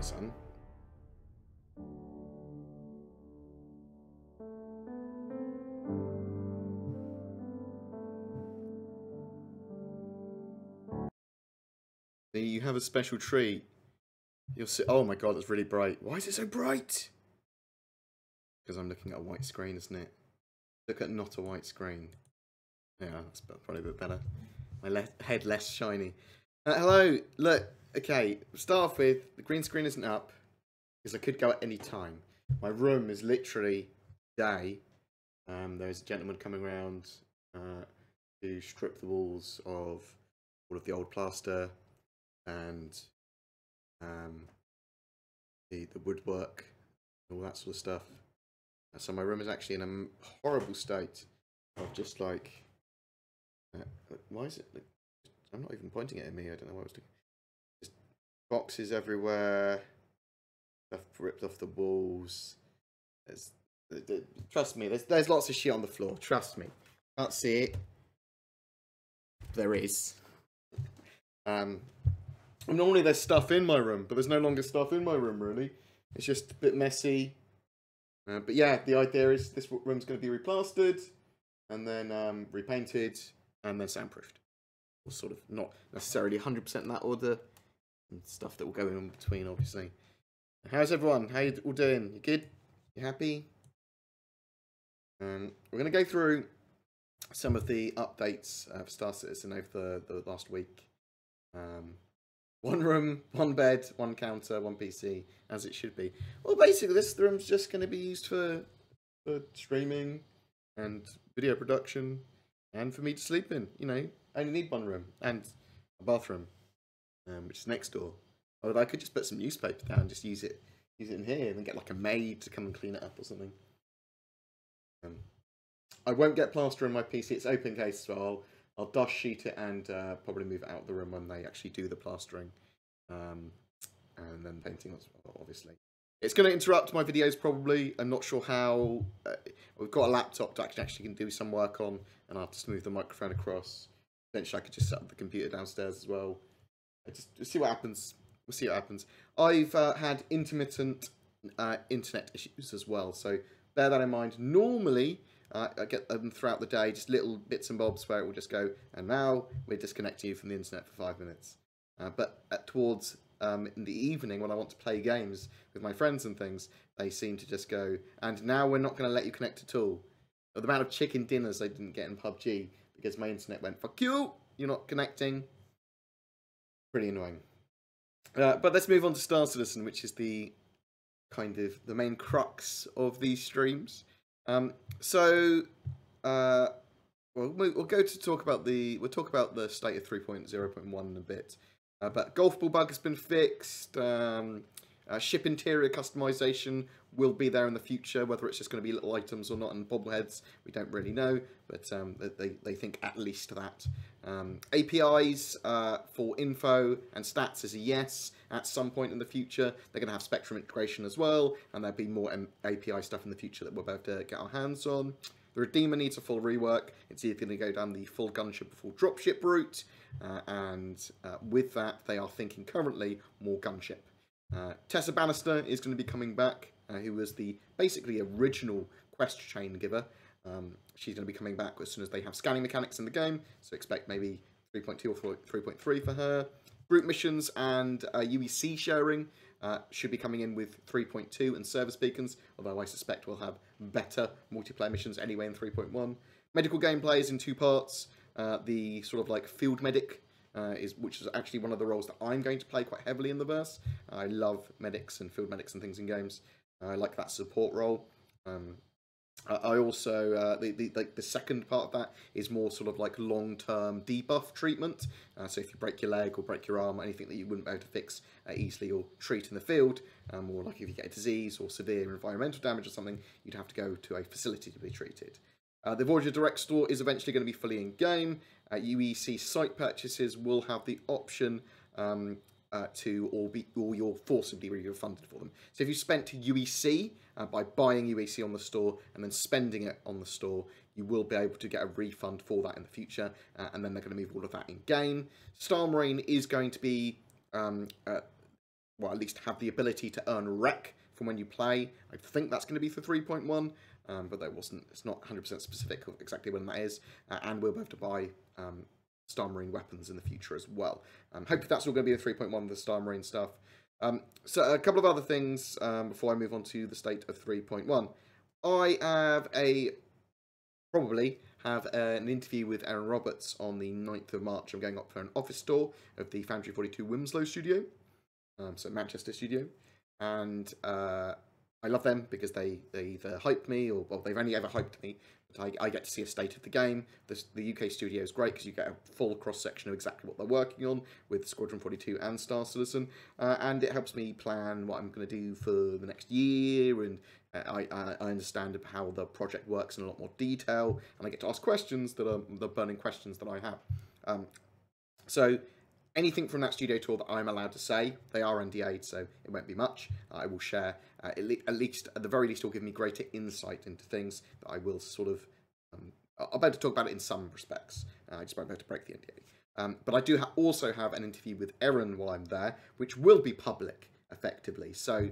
on, son. You have a special treat. You'll see. Oh my god, it's really bright. Why is it so bright? Because I'm looking at a white screen, isn't it? Look at not a white screen. Yeah, that's probably a bit better. My head less shiny. Hello, look. Okay, start off with the green screen isn't up because I could go at any time. My room is literally day. There's a gentleman coming around to strip the walls of all of the old plaster and the woodwork, all that sort of stuff. So my room is actually in a horrible state of just like. Why is it? I'm not even pointing it at me. I don't know what I was doing. Just boxes everywhere. Stuff ripped off the walls. Trust me. There's lots of shit on the floor. Trust me. Can't see it. There is. Normally there's stuff in my room, but there's no longer stuff in my room. Really, it's just a bit messy. But yeah, the idea is this room's going to be replastered and then repainted and then soundproofed. Sort of not necessarily 100% in that order, and stuff that will go in between, obviously. How's everyone? How you all doing? You good? You happy? We're going to go through some of the updates for Star Citizen over the last week. One room, one bed, one counter, one PC, as it should be. Well, basically, this room's just going to be used for streaming and video production and for me to sleep in. You know, I only need one room and a bathroom, which is next door. Although I could just put some newspaper down and just use it in here and then get like a maid to come and clean it up or something. I won't get plaster on my PC. It's open case, so I'll dust sheet it and probably move it out of the room when they actually do the plastering. And then painting, obviously. It's going to interrupt my videos, probably. I'm not sure how. We've got a laptop to actually can do some work on, and I'll have to move the microphone across. Eventually, I could just set up the computer downstairs as well. Just see what happens. We'll see what happens. I've had intermittent internet issues as well, so bear that in mind. Normally, I get them throughout the day, just little bits and bobs where it will just go, and now we're disconnecting you from the internet for 5 minutes. But towards in the evening, when I want to play games with my friends and things, they seem to just go, and now we're not going to let you connect at all. The amount of chicken dinners they didn't get in PUBG because my internet went, fuck you, you're not connecting. Pretty annoying. But let's move on to Star Citizen, which is the kind of the main crux of these streams. We'll go to talk about we'll talk about the state of 3.0.1 in a bit. But golf ball bug has been fixed. Ship interior customization will be there in the future. Whether it's just going to be little items or not and bobbleheads, we don't really know. But they think at least that. APIs for info and stats is a yes. At some point in the future, they're going to have Spectrum integration as well, and there'll be more API stuff in the future that we'll be able to get our hands on. The Redeemer needs a full rework. It's either going to go down the full gunship or full dropship route, and with that, they are thinking currently more gunship. Tessa Bannister is going to be coming back, who was the basically original quest chain giver. She's going to be coming back as soon as they have scanning mechanics in the game, so expect maybe 3.2 or 3.3 for her. Group missions and UEC sharing should be coming in with 3.2 and service beacons, although I suspect we'll have better multiplayer missions anyway in 3.1. Medical gameplay is in 2 parts. The sort of like field medic, which is actually one of the roles that I'm going to play quite heavily in the verse. I love medics and field medics and things in games. I like that support role. I also the second part of that is more sort of like long-term debuff treatment. So if you break your leg or break your arm, anything that you wouldn't be able to fix easily or treat in the field, or like if you get a disease or severe environmental damage or something, you'd have to go to a facility to be treated. The Voyager Direct Store is eventually going to be fully in game. UEC site purchases will have the option or you're forcibly refunded for them. So if you spent UEC by buying UEC on the store and then spending it on the store, you will be able to get a refund for that in the future, and then they're going to move all of that in game. Star Marine is going to be well, at least have the ability to earn rec from when you play. I think that's going to be for 3.1, but it's not 100% specific of exactly when that is. And we'll be able to buy Star Marine weapons in the future as well. Hopefully that's all going to be the 3.1, the Star Marine stuff. So a couple of other things before I move on to the state of 3.1. I probably have an interview with Aaron Roberts on the 9th of March. I'm going up for an office tour of the Foundry 42 Winslow studio, so Manchester studio, and I love them because they either hype me, or well, they've only ever hyped me, but I get to see a state of the game. The UK studio is great because you get a full cross-section of exactly what they're working on with Squadron 42 and Star Citizen, and it helps me plan what I'm going to do for the next year, and I understand how the project works in a lot more detail, and I get to ask questions that are the burning questions that I have. So anything from that studio tour that I'm allowed to say, they are NDA'd, so it won't be much. I will share, at the very least, it'll give me greater insight into things that I will sort of, I'll be able to talk about it in some respects. I just won't be able to break the NDA. But I do also have an interview with Erin while I'm there, which will be public, effectively. So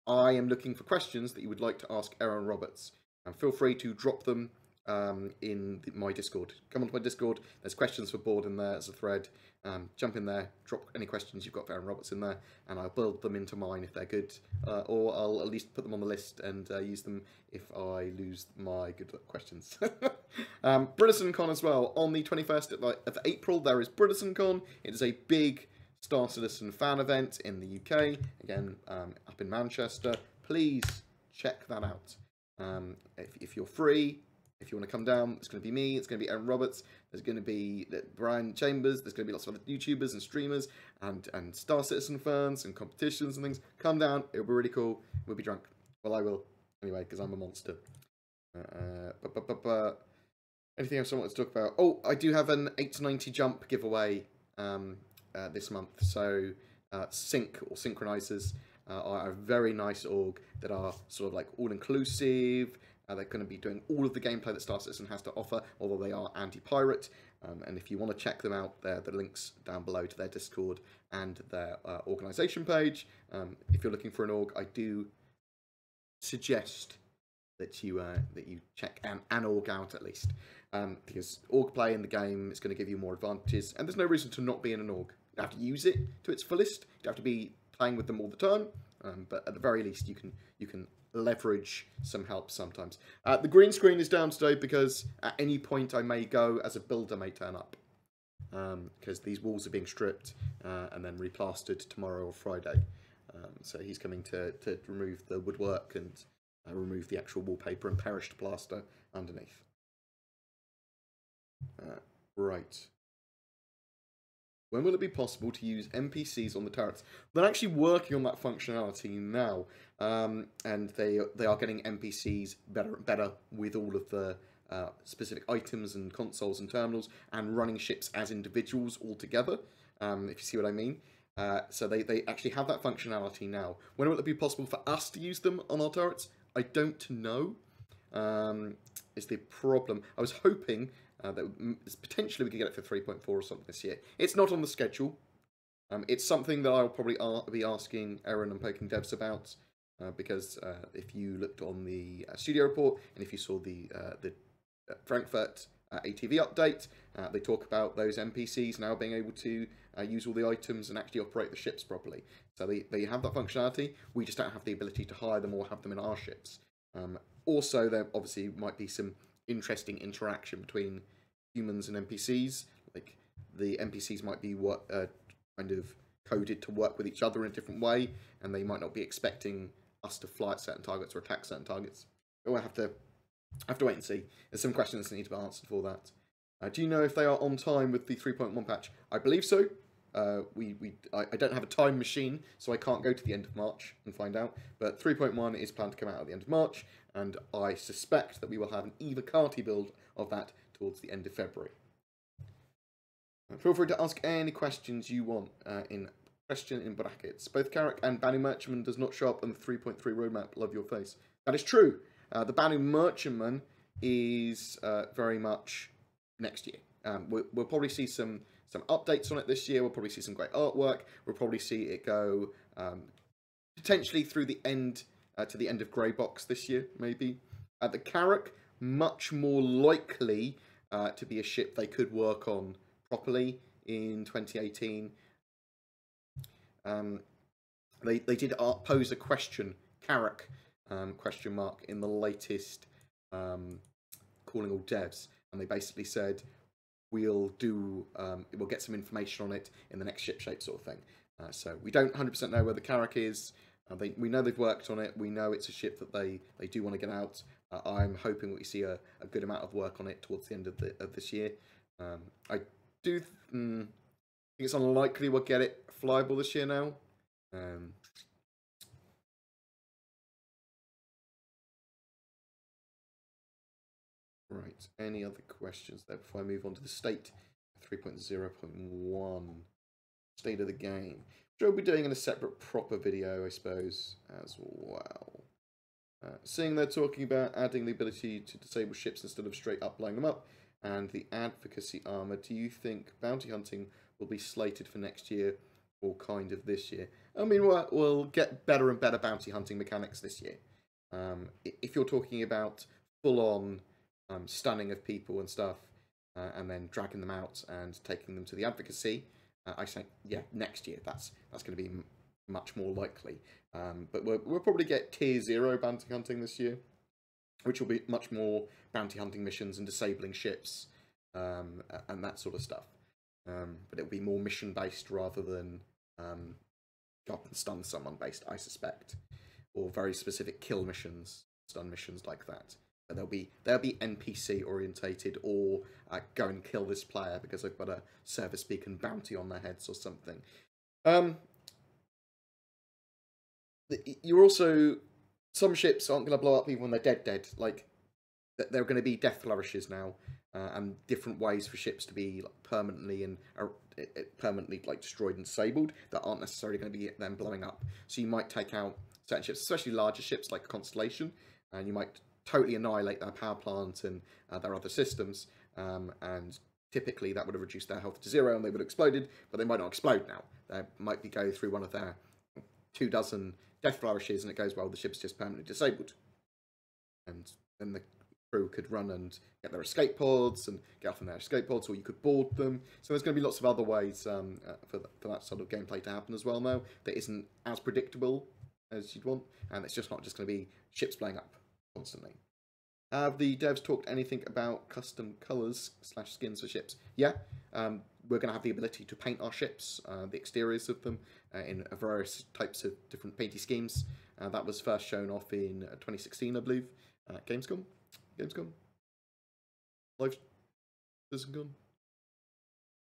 I am looking for questions that you would like to ask Aaron Roberts. Feel free to drop them in my Discord. Come onto my Discord. There's questions for board in there as a thread. Jump in there, drop any questions you've got for Aaron Roberts in there, and I'll build them into mine if they're good, or I'll at least put them on the list and use them if I lose my good questions. BritisonCon as well. On the 21st of April, there is BritisonCon. It is a big Star Citizen fan event in the UK, again, up in Manchester. Please check that out. If you're free, if you want to come down, it's going to be me, it's going to be Aaron Roberts, there's going to be Brian Chambers, there's going to be lots of other YouTubers and streamers and Star Citizen fans and competitions and things. Come down, it'll be really cool. We'll be drunk. Well, I will, anyway, because I'm a monster. Anything else I want to talk about? Oh, I do have an 890 jump giveaway this month. So Sync, or Synchronizers, are a very nice org that are sort of like all-inclusive. They're going to be doing all of the gameplay that Star Citizen has to offer, although they are anti-pirate. And if you want to check them out, there are the links down below to their Discord and their organisation page. If you're looking for an org, I do suggest that you check an org out at least, because org play in the game is going to give you more advantages, and there's no reason to not be in an org. You have to use it to its fullest. You have to be playing with them all the time, but at the very least, you can leverage some help sometimes. The green screen is down today because at any point I may go as a builder may turn up, because these walls are being stripped and then replastered tomorrow or Friday. So he's coming to remove the woodwork and remove the actual wallpaper and perished plaster underneath. Right. When will it be possible to use NPCs on the turrets? They're actually working on that functionality now, and they are getting NPCs better and better with all of the specific items and consoles and terminals, and running ships as individuals all together, if you see what I mean. So they actually have that functionality now. When will it be possible for us to use them on our turrets? I don't know, is the problem. I was hoping that potentially we could get it for 3.4 or something this year. It's not on the schedule. It's something that I'll probably be asking Aaron and Poking Devs about, because if you looked on the studio report, and if you saw the Frankfurt ATV update, they talk about those NPCs now being able to use all the items and actually operate the ships properly. So they have that functionality. We just don't have the ability to hire them or have them in our ships. Also, there obviously might be some interesting interaction between humans and NPCs. Like the NPCs might be kind of coded to work with each other in a different way, and they might not be expecting us to fly at certain targets or attack certain targets. But we'll have to wait and see. There's some questions that need to be answered for that. Do you know if they are on time with the 3.1 patch? I believe so. I don't have a time machine, so I can't go to the end of March and find out. But 3.1 is planned to come out at the end of March, and I suspect that we will have an Eva Carty build of that towards the end of February. Feel free to ask any questions you want in brackets. Both Carrick and Banu Merchantman does not show up on the 3.3 roadmap. Love your face. That is true. The Banu Merchantman is very much next year. We'll probably see some some updates on it this year. We'll probably see some great artwork. We'll probably see it go potentially through the end to the end of Grey Box this year, maybe. The Carrack, much more likely to be a ship they could work on properly in 2018. They did pose a question, Carrack, question mark, in the latest Calling All Devs, and they basically said we'll get some information on it in the next ship shape sort of thing. So we don't 100% know where the Carrack is. We know they've worked on it. We know it's a ship that they do want to get out. I'm hoping that we see a good amount of work on it towards the end of this year. I do think it's unlikely we'll get it flyable this year now. Right, any other questions there before I move on to the state 3.0.1 state of the game, which I'll be doing in a separate proper video, I suppose, as well. Seeing they're talking about adding the ability to disable ships instead of straight up blowing them up, and the advocacy armor, do you think bounty hunting will be slated for next year or kind of this year? I mean, we'll get better and better bounty hunting mechanics this year. If you're talking about full-on stunning of people and stuff, and then dragging them out and taking them to the advocacy, I think, yeah, next year that's going to be much more likely. But we'll probably get tier 0 bounty hunting this year, which will be much more bounty hunting missions and disabling ships and that sort of stuff. But it'll be more mission based rather than go up and stun someone based, I suspect, or very specific kill missions, stun missions like that. But they'll be NPC orientated, or go and kill this player because they've got a service beacon bounty on their heads or something. You're also, some ships aren't going to blow up even when they're dead. Like, there are going to be death flourishes now, and different ways for ships to be like, permanently like destroyed and disabled that aren't necessarily going to be them blowing up. So you might take out certain ships, especially larger ships like Constellation, and you might totally annihilate their power plant and their other systems, and typically that would have reduced their health to 0 and they would have exploded, but they might not explode now. They might go through one of their 24 death flourishes and it goes, well, the ship's just permanently disabled. And then the crew could run and get their escape pods and get off in their escape pods, or you could board them. So there's going to be lots of other ways for that sort of gameplay to happen as well now that isn't as predictable as you'd want, and it's just not just going to be ships blowing up constantly. Have the devs talked anything about custom colours / skins for ships? Yeah, we're going to have the ability to paint our ships, the exteriors of them, in various types of different painty schemes. That was first shown off in 2016, I believe. Gamescom? Live? Gamescom?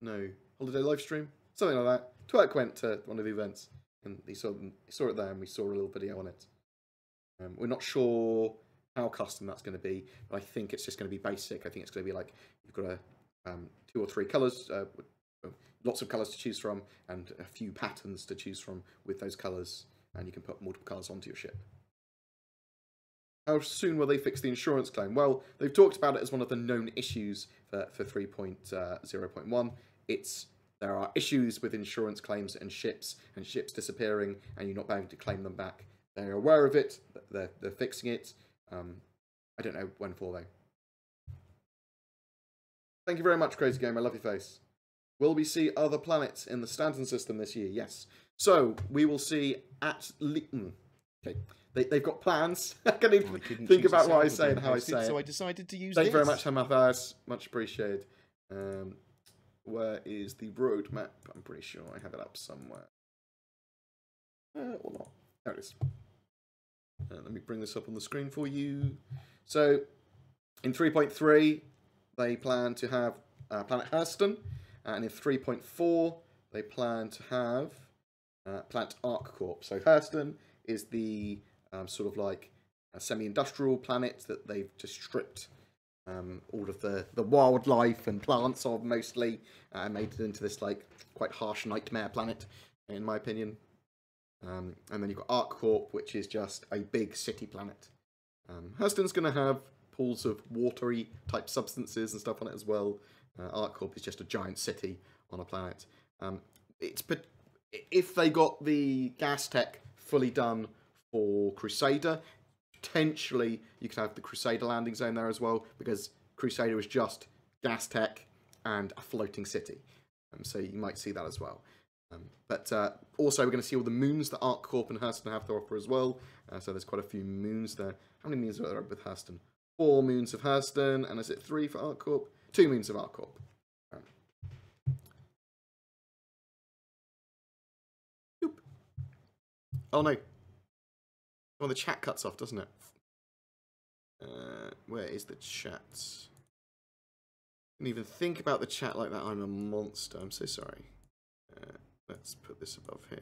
No. Holiday live stream? Something like that. Twerk went to one of the events, and he saw it there, and we saw a little video on it. We're not sure how custom that's going to be, but I think it's just going to be basic. I think it's going to be like you've got 2 or 3 colours, lots of colours to choose from, and a few patterns to choose from with those colours, and you can put multiple colours onto your ship. How soon will they fix the insurance claim? Well, they've talked about it as one of the known issues for 3.0.1. There are issues with insurance claims and ships disappearing, and you're not being able to claim them back. They're aware of it. They're fixing it. I don't know when for, though. Thank you very much, Crazy Gamer. I love your face. Will we see other planets in the Stanton system this year? Yes. So, we will see at least... Okay. They've got plans. I can't even think about what I say and how I say it. So I decided to use Thank you very much, Hamathas. Much appreciated. Where is the roadmap? I'm pretty sure I have it up somewhere. Or not. There it is. Let me bring this up on the screen for you. So, in 3.3, they plan to have Planet Hurston, and in 3.4, they plan to have Planet ArcCorp. So, Hurston is the sort of like a semi-industrial planet that they've just stripped all of the wildlife and plants of mostly, and made it into this like quite harsh nightmare planet, in my opinion. And then you've got ArcCorp, which is just a big city planet. Hurston's going to have pools of watery type substances and stuff on it as well. ArcCorp is just a giant city on a planet. If they got the gas tech fully done for Crusader, potentially you could have the Crusader landing zone there as well, because Crusader is just gas tech and a floating city. So you might see that as well. But also we're going to see all the moons that ArcCorp and Hurston have to offer as well. So there's quite a few moons there. How many moons are there with Hurston? 4 moons of Hurston, and is it 3 for ArcCorp? 2 moons of ArcCorp. Oh no. Oh, the chat cuts off, doesn't it? Where is the chat? I didn't even think about the chat like that. I'm a monster. I'm so sorry. Let's put this above here.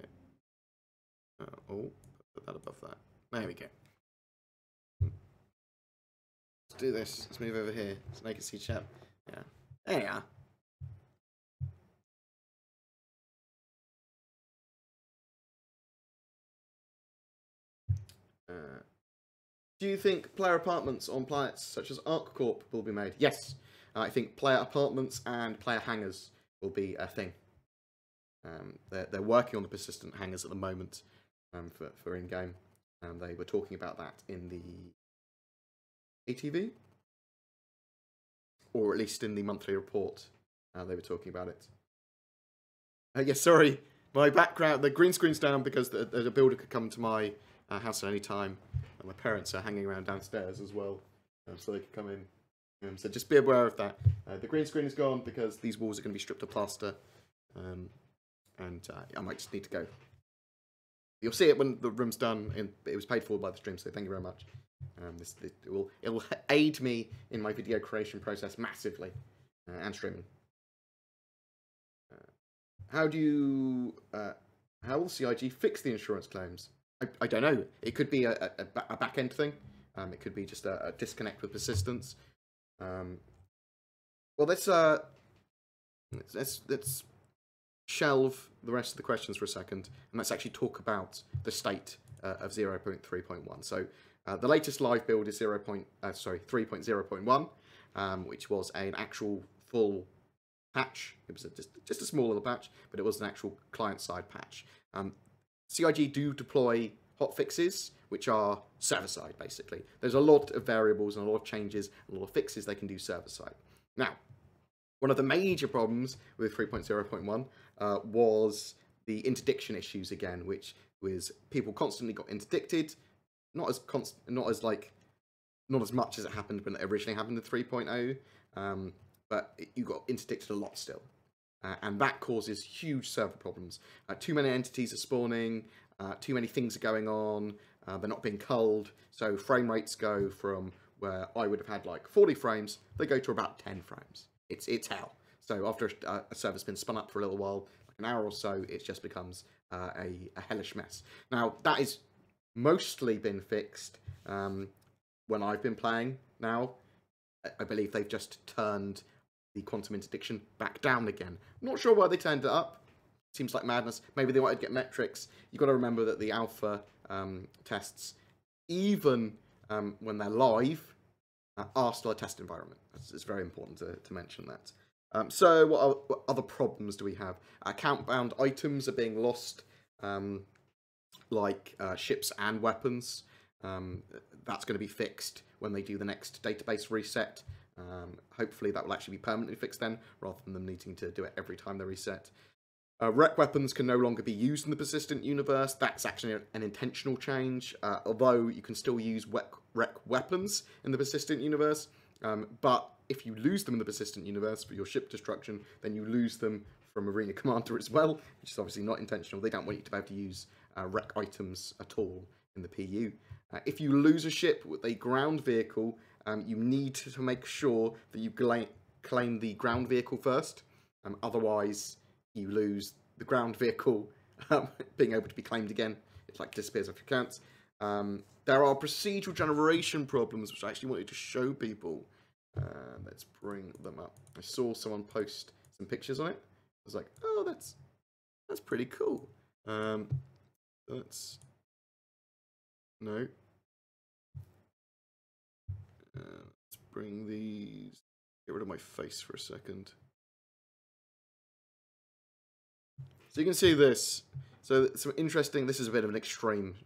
Oh, put that above that. There we go. Let's do this. Let's move over here so I can see chat. Yeah. There you are. Do you think player apartments on planets such as ArcCorp will be made? Yes. I think player apartments and player hangars will be a thing. They're working on the persistent hangars at the moment for in-game. They were talking about that in the ATV, or at least in the monthly report. They were talking about it. Yes, sorry, my background, the green screen's down because the builder could come to my house at any time, and my parents are hanging around downstairs as well, so they could come in. So just be aware of that. The green screen is gone because these walls are going to be stripped of plaster, and I might just need to go. You'll see it when the room's done, and it was paid for by the stream, so thank you very much. It will aid me in my video creation process massively, and streaming. How will CIG fix the insurance claims? I don't know. It could be a back end thing. It could be just a disconnect with persistence. Well, let's shelve the rest of the questions for a second, and let's actually talk about the state of 0.3.1. So the latest live build is 3.0.1, which was an actual full patch. It was just a small little patch, but it was an actual client-side patch. CIG do deploy hotfixes, which are server-side, basically. There's a lot of variables and a lot of changes, and a lot of fixes they can do server-side. Now, one of the major problems with 3.0.1 was the interdiction issues again, which was people constantly got interdicted, not as much as it happened when it originally happened in 3.0, but you got interdicted a lot still. And that causes huge server problems. Too many entities are spawning, too many things are going on, they're not being culled, so frame rates go from where I would have had like 40 frames, they go to about 10 frames. It's hell. So after a server's been spun up for a little while, like an hour or so, it just becomes a hellish mess. Now, that is mostly been fixed when I've been playing now. I believe they've just turned the quantum interdiction back down again. I'm not sure why they turned it up. Seems like madness. Maybe they wanted to get metrics. You've got to remember that the alpha tests, even when they're live, are still a test environment. It's very important to mention that. So what other problems do we have? Account-bound items are being lost, like ships and weapons. That's going to be fixed when they do the next database reset. Hopefully that will actually be permanently fixed then, rather than them needing to do it every time they reset. Rec weapons can no longer be used in the persistent universe. That's actually an intentional change, although you can still use rec weapons in the persistent universe. But if you lose them in the persistent universe for your ship destruction, then you lose them from Arena Commander as well, which is obviously not intentional. They don't want you to be able to use rec items at all in the PU. If you lose a ship with a ground vehicle, you need to make sure that you claim the ground vehicle first. Otherwise, you lose the ground vehicle being able to be claimed again. It like disappears off your accounts. There are procedural generation problems, which I actually wanted to show people. Let's bring them up. I saw someone post some pictures on it. I was like, oh, that's pretty cool. Let's bring these. Get rid of my face for a second. So you can see this. So some interesting. This is a bit of an extreme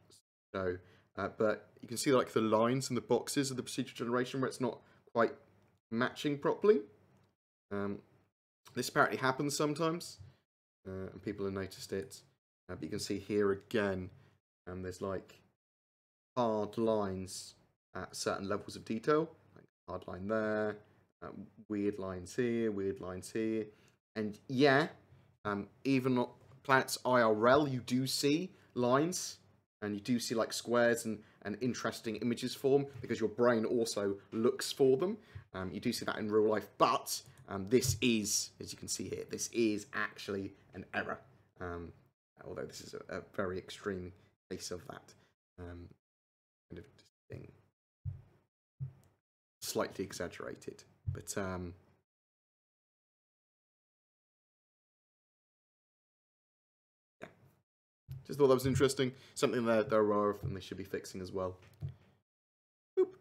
show, but you can see like the lines and the boxes of the procedural generation where it's not quite matching properly. This apparently happens sometimes, and people have noticed it. But you can see here again, there's like hard lines at certain levels of detail. Like hard line there, weird lines here, and yeah, even on Planets IRL, you do see lines, and you do see like squares and interesting images form because your brain also looks for them. You do see that in real life, but this is, as you can see here, this is actually an error. Although this is a very extreme case of that kind of thing, slightly exaggerated, but yeah, just thought that was interesting. Something that they're aware of and they should be fixing as well. Boop.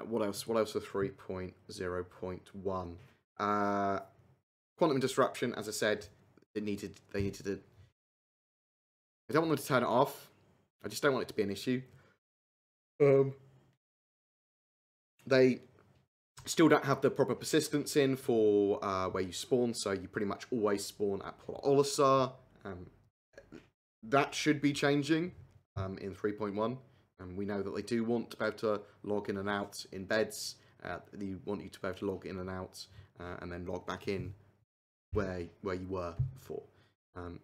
What else? What else for 3.0.1? Quantum disruption, as I said, they needed to. I don't want them to turn it off. I just don't want it to be an issue. They still don't have the proper persistence in for where you spawn, so you pretty much always spawn at Olisar. That should be changing in 3.1. We know that they do want to be able to log in and out in beds. They want you to be able to log in and out and then log back in where you were before.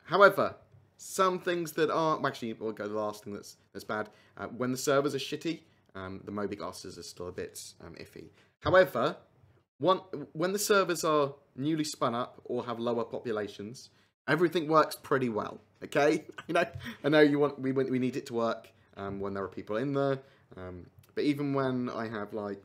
However, some things that are actually, we'll go to the last thing that's bad. When the servers are shitty, the Moby glasses are still a bit iffy. However, when the servers are newly spun up or have lower populations, everything works pretty well. Okay, I know we need it to work when there are people in there, but even when I have like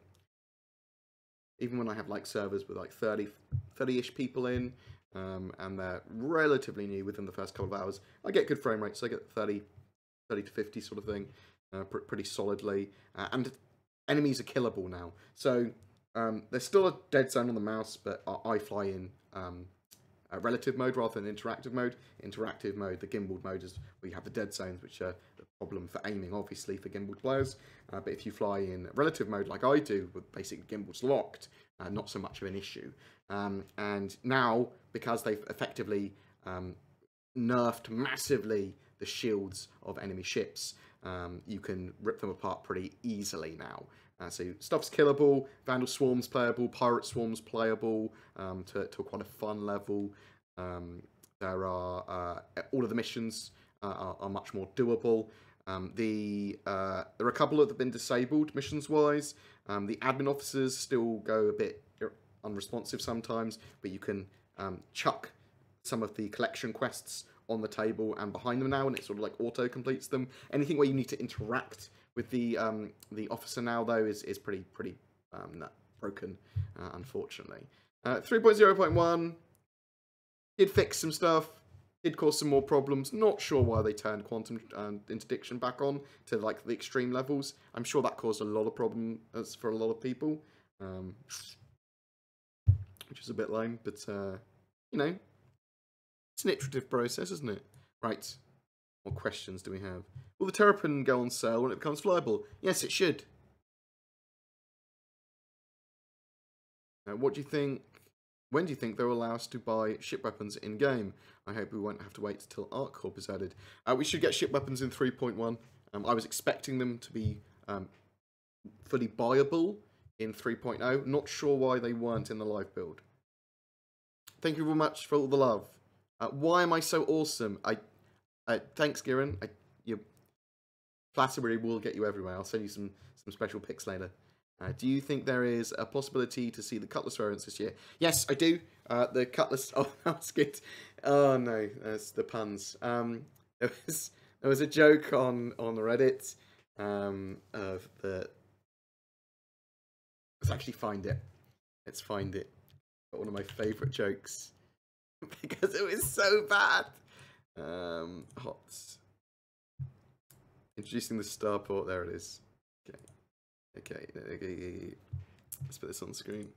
servers with like 30-ish people in, and they're relatively new within the first couple of hours, I get good frame rates. I get 30 to 50 sort of thing, pretty solidly, and enemies are killable now. So there's still a dead zone on the mouse, but I fly in relative mode rather than interactive mode. Interactive mode, the gimbaled mode, is where you have the dead zones, which are a problem for aiming, obviously, for gimbaled players. But if you fly in relative mode like I do, with basically gimbals locked, not so much of an issue. And now, because they've effectively nerfed massively the shields of enemy ships, you can rip them apart pretty easily now. So stuff's killable, Vandal Swarm's playable, Pirate Swarm's playable to quite a fun level. There are all of the missions are much more doable. There are a couple that have been disabled missions-wise. The admin officers still go a bit unresponsive sometimes, but you can chuck some of the collection quests on the table and behind them now, and it sort of like auto completes them. Anything where you need to interact with the officer now, though, is pretty broken, unfortunately. 3.0.1 did fix some stuff, did cause some more problems. Not sure why they turned quantum interdiction back on to like the extreme levels. I'm sure that caused a lot of problems for a lot of people, which is a bit lame, but you know, it's an iterative process, isn't it? Right. What questions do we have? Will the Terrapin go on sale when it becomes flyable? Yes, it should. What do you think? When do you think they'll allow us to buy ship weapons in-game? I hope we won't have to wait until ArcCorp is added. We should get ship weapons in 3.1. I was expecting them to be fully buyable in 3.0. Not sure why they weren't in the live build. Thank you very much for all the love. Why am I so awesome? Thanks, Giran. Your flattery will get you everywhere. I'll send you some special pics later. Do you think there is a possibility to see the Cutlass variants this year? Yes, I do. The Cutlass... Oh, that was good. Oh, no. That's the puns. There was a joke on Reddit of the... Let's actually find it. Let's find it. One of my favourite jokes. Because it was so bad. Hots. Introducing the starport. There it is. Okay. Let's put this on the screen.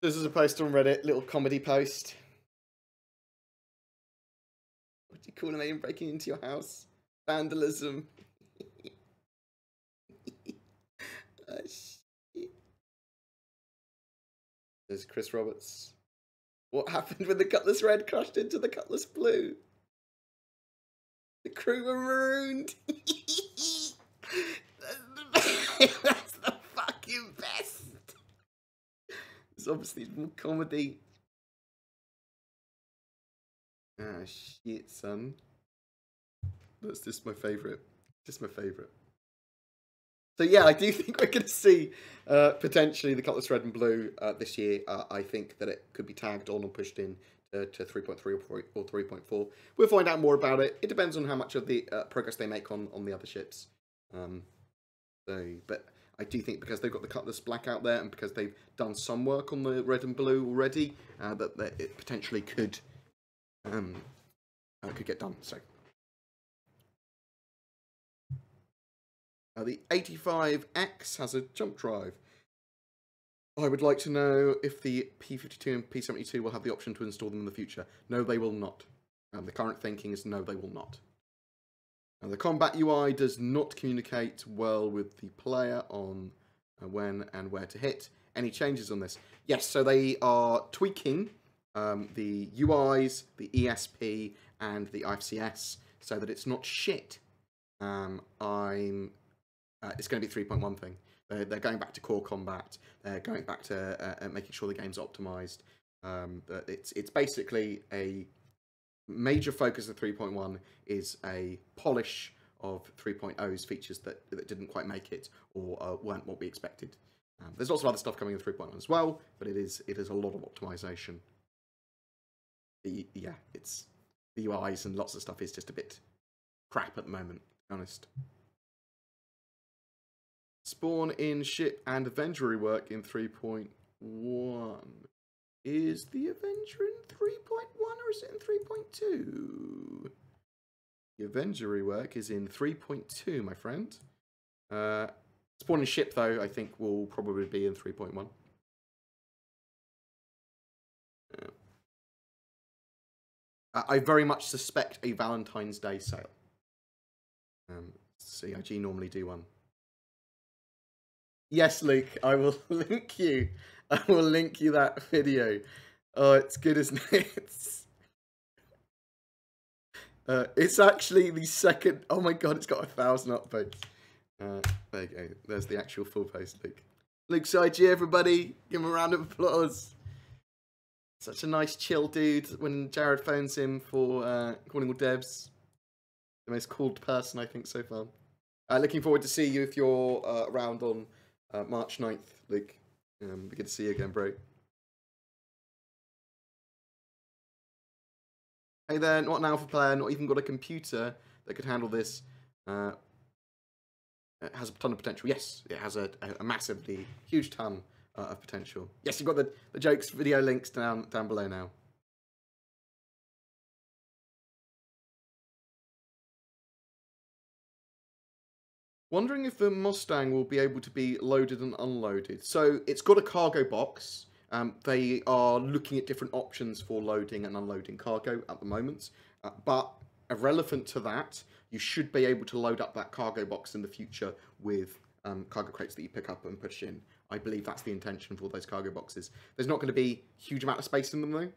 This is a post on Reddit, little comedy post. What do you call an alien breaking into your house? Vandalism. Oh, shit. There's Chris Roberts. What happened when the Cutlass Red crashed into the Cutlass Blue? The crew were marooned. That's the fucking best. It's obviously more comedy. Ah, shit, son. That's just my favourite. Just my favourite. So yeah, I do think we're going to see potentially the Cutlass Red and Blue this year. I think that it could be tagged on or pushed in to 3.3 or 3.4. We'll find out more about it. It depends on how much of the progress they make on the other ships. But I do think because they've got the Cutlass Black out there and because they've done some work on the Red and Blue already, that it potentially could get done. So. The 85X has a jump drive. I would like to know if the P52 and P72 will have the option to install them in the future. No, they will not. The current thinking is no, they will not. The combat UI does not communicate well with the player on when and where to hit. Any changes on this? Yes, so they are tweaking the UIs, the ESP, and the IFCS so that it's not shit. It's going to be 3.1 thing. They're going back to core combat. They're going back to making sure the game's optimized. It's basically a major focus of 3.1 is a polish of 3.0's features that didn't quite make it or weren't what we expected. There's lots of other stuff coming in 3.1 as well, but it is a lot of optimization. Yeah, it's the UIs and lots of stuff is just a bit crap at the moment, to be honest. Spawn in ship and Avenger rework in 3.1. Is the Avenger in 3.1 or is it in 3.2? The Avenger rework is in 3.2, my friend. Spawn in ship, though, I think will probably be in 3.1. I very much suspect a Valentine's Day sale. CIG normally do one. Yes, Luke, I will link you. I will link you that video. Oh, it's good, isn't it? It's actually the second. Oh my god, it's got 1,000 upvotes. There you go. There's the actual full post, Luke. Luke CIG, everybody, give him a round of applause. Such a nice, chill dude. When Jared phones him for calling all devs, the most called person I think so far. Looking forward to see you if you're around on March 9th, Luke. Be good to see you again, bro. Hey there, not an alpha player, not even got a computer that could handle this. It has a ton of potential. Yes, it has a massively huge ton of potential. Yes, you've got the jokes video links down below now. Wondering if the Mustang will be able to be loaded and unloaded. So it's got a cargo box. They are looking at different options for loading and unloading cargo at the moment. But irrelevant to that, you should be able to load up that cargo box in the future with cargo crates that you pick up and push in. I believe that's the intention for those cargo boxes. There's not going to be a huge amount of space in them though.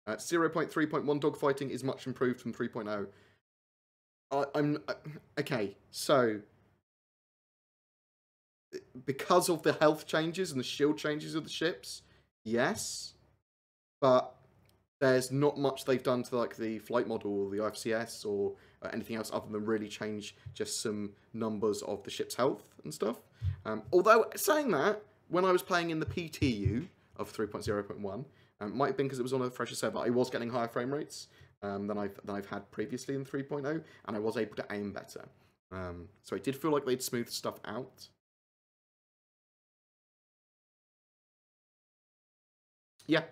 0.3.1 dogfighting is much improved from 3.0. Okay, so because of the health changes and the shield changes of the ships, yes, but there's not much they've done to like the flight model or the IFCS or anything else other than really change just some numbers of the ship's health and stuff. Although saying that, when I was playing in the PTU of 3.0.1, might have been because it was on a fresher server, I was getting higher frame rates than I've had previously in 3.0, and I was able to aim better. So it did feel like they'd smoothed stuff out. Yeah.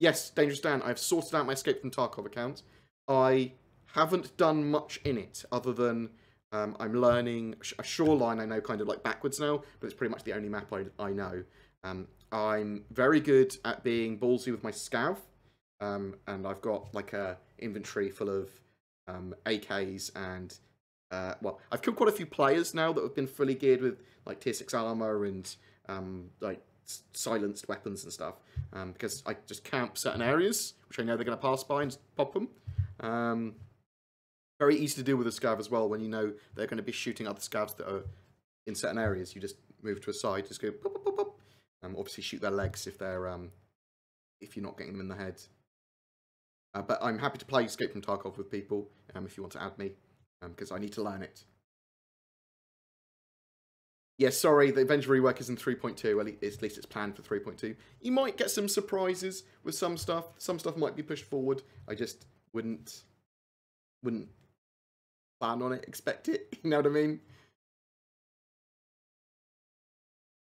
Yes, Dangerous Dan, I've sorted out my Escape from Tarkov account. I haven't done much in it, other than I'm learning a shoreline I know kind of like backwards now, but it's pretty much the only map I know. I'm very good at being ballsy with my scav, and I've got like a inventory full of AKs and well, I've killed quite a few players now that have been fully geared with like tier 6 armor and like silenced weapons and stuff, because I just camp certain areas which I know they're going to pass by and pop them. Very easy to deal with a scav as well when you know they're going to be shooting other scavs that are in certain areas. You just move to a side, just go pop, pop, pop, pop. Obviously shoot their legs if they're if you're not getting them in the head. But I'm happy to play Escape from Tarkov with people if you want to add me, because I need to learn it. Yeah, sorry, the Avenger rework is in 3.2, at least it's planned for 3.2. You might get some surprises with some stuff. Some stuff might be pushed forward. I just wouldn't plan on it, expect it, you know what I mean?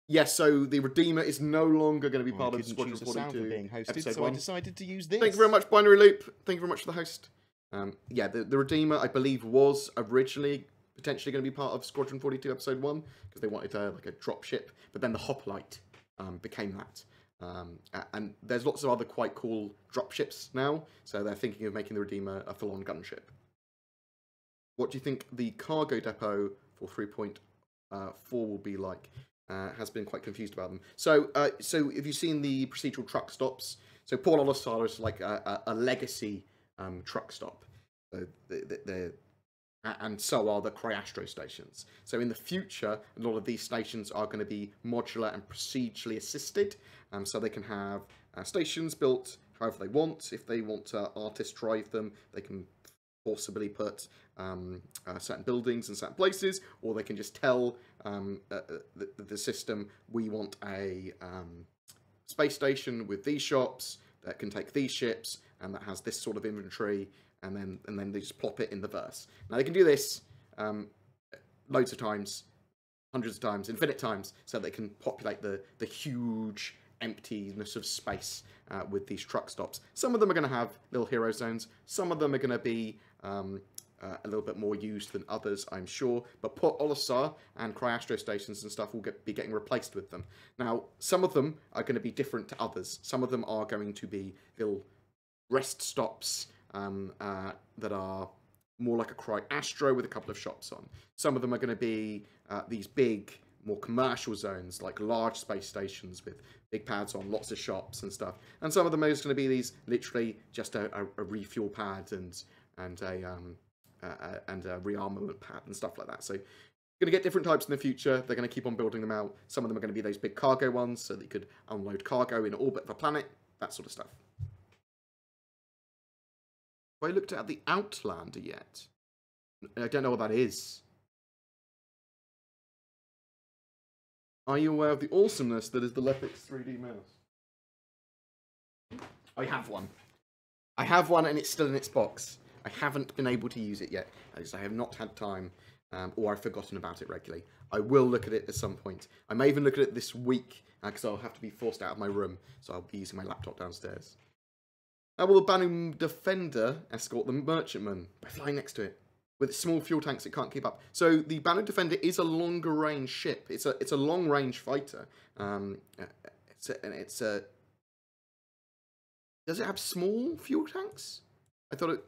Yes, so the Redeemer is no longer going to be part of Squadron 42 being hosted, episode so 1. I decided to use this. Thank you very much, Binary Loop. Thank you very much for the host. Yeah, the Redeemer, I believe, was originally potentially going to be part of Squadron 42 episode 1 because they wanted like a drop ship, but then the Hoplite became that. And there's lots of other quite cool drop ships now, so they're thinking of making the Redeemer a full-on gunship. What do you think the cargo depot for 3.4 will be like? Has been quite confused about them. So have you seen the procedural truck stops? So Port Olisar is like a legacy truck stop. So and so are the Cryastro stations. So in the future, a lot of these stations are going to be modular and procedurally assisted. So they can have stations built however they want. If they want artists drive them, they can forcibly put certain buildings in certain places, or they can just tell the system, we want a space station with these shops that can take these ships and that has this sort of inventory, and then they just plop it in the verse. Now they can do this loads of times, hundreds of times, infinite times, so they can populate the huge emptiness of space with these truck stops. Some of them are going to have little hero zones. Some of them are going to be a little bit more used than others, I'm sure. But Port Olisar and Cryastro stations and stuff will be getting replaced with them. Now, some of them are going to be different to others. Some of them are going to be little rest stops that are more like a Cryastro with a couple of shops on. Some of them are going to be these big, more commercial zones, like large space stations with big pads on, lots of shops and stuff. And some of them are just going to be these, literally just a refuel pad and a rearmament pad and stuff like that. So you're going to get different types in the future. They're going to keep on building them out. Some of them are going to be those big cargo ones, so that you could unload cargo in orbit of a planet, that sort of stuff. Have I looked at the Outlander yet? I don't know what that is. Are you aware of the awesomeness that is the Lepix 3D mouse? I have one. I have one and it's still in its box. I haven't been able to use it yet, as I have not had time, or I've forgotten about it regularly. I will look at it at some point. I may even look at it this week, because I'll have to be forced out of my room, so I'll be using my laptop downstairs. How will the Banu Defender escort the Merchantman? By flying next to it. With small fuel tanks, it can't keep up. So the Banu Defender is a longer range ship. It's a long range fighter. Does it have small fuel tanks? I thought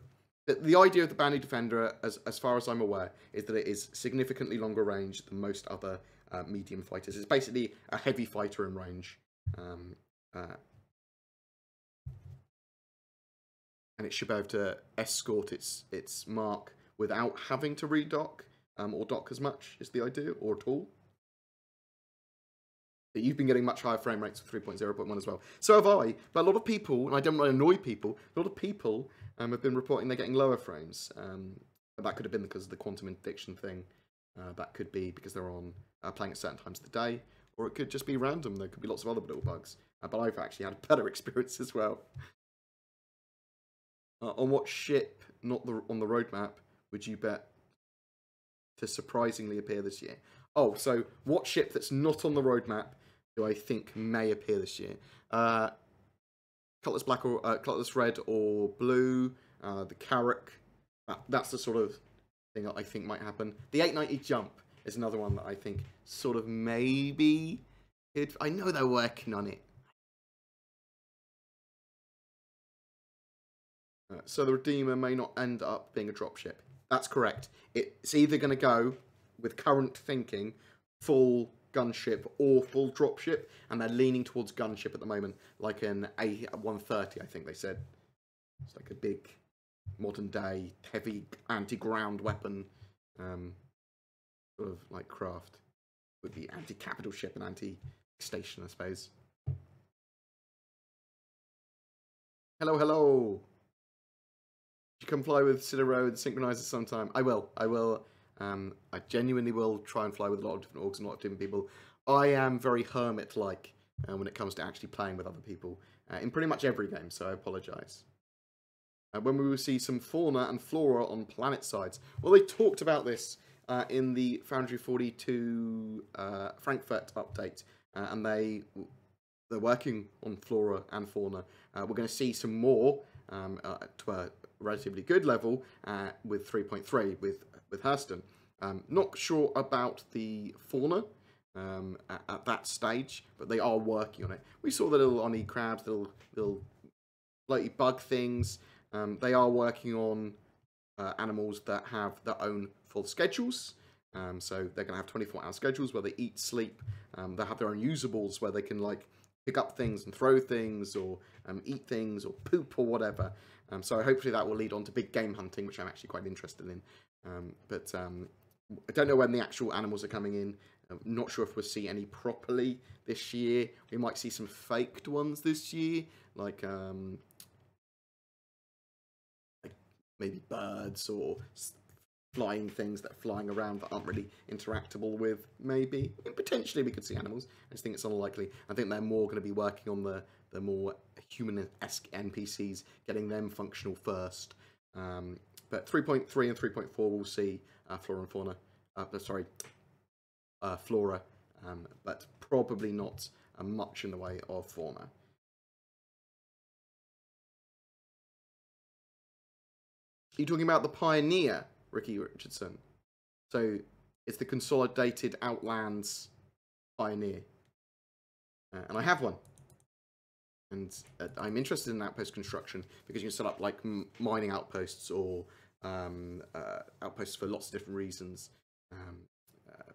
the idea of the Banu Defender, as far as I'm aware, is that it is significantly longer range than most other medium fighters. It's basically a heavy fighter in range. And it should be able to escort its mark without having to redock or dock as much, is the idea, or at all. But you've been getting much higher frame rates with 3.0.1 as well. So have I, but a lot of people, and I don't want to annoy people, a lot of people have been reporting they're getting lower frames. That could have been because of the quantum addiction thing. That could be because they're on playing at certain times of the day, or it could just be random. There could be lots of other little bugs. But I've actually had a better experience as well. On what ship, not on the roadmap, would you bet to surprisingly appear this year? Oh, so what ship that's not on the roadmap do I think may appear this year? Cutlass Black or Cutlass Red or Blue, the Carrack. That's the sort of thing that I think might happen. The 890 Jump is another one that I think sort of maybe I know they're working on it. So the Redeemer may not end up being a dropship. That's correct. It's either going to go, with current thinking, full gunship or full dropship, and they're leaning towards gunship at the moment, like an A130, I think they said. It's like a big, modern-day, heavy anti-ground weapon, sort of like craft, with the anti-capital ship and anti-station, I suppose. Hello, hello. You comply with Citaro and Synchronizer sometime. I will. I genuinely will try and fly with a lot of different orgs and a lot of different people. I am very hermit-like when it comes to actually playing with other people in pretty much every game, so I apologise. When we will see some fauna and flora on planet sides. Well, they talked about this in the Foundry 42 Frankfurt update, and they're working on flora and fauna. We're going to see some more to a relatively good level with 3.3 with Hurston. Not sure about the fauna at that stage, but they are working on it. We saw the little oni crabs, little floaty bug things. They are working on animals that have their own full schedules. So they're going to have 24-hour schedules where they eat, sleep. They'll have their own usables where they can like pick up things and throw things, or eat things, or poop, or whatever. So hopefully that will lead on to big game hunting, which I'm actually quite interested in. But I don't know when the actual animals are coming in. I'm not sure if we'll see any properly this year. We might see some faked ones this year, like maybe birds or flying things that are flying around that aren't really interactable with, maybe. And potentially we could see animals. I just think it's unlikely. I think they're more going to be working on the more human-esque NPCs, getting them functional first. But 3.3 and 3.4 we'll see flora and fauna. Flora, but probably not much in the way of fauna. Are you talking about the Pioneer, Ricky Richardson? So it's the Consolidated Outlands Pioneer. And I have one. And I'm interested in outpost construction because you can set up like mining outposts or outposts for lots of different reasons.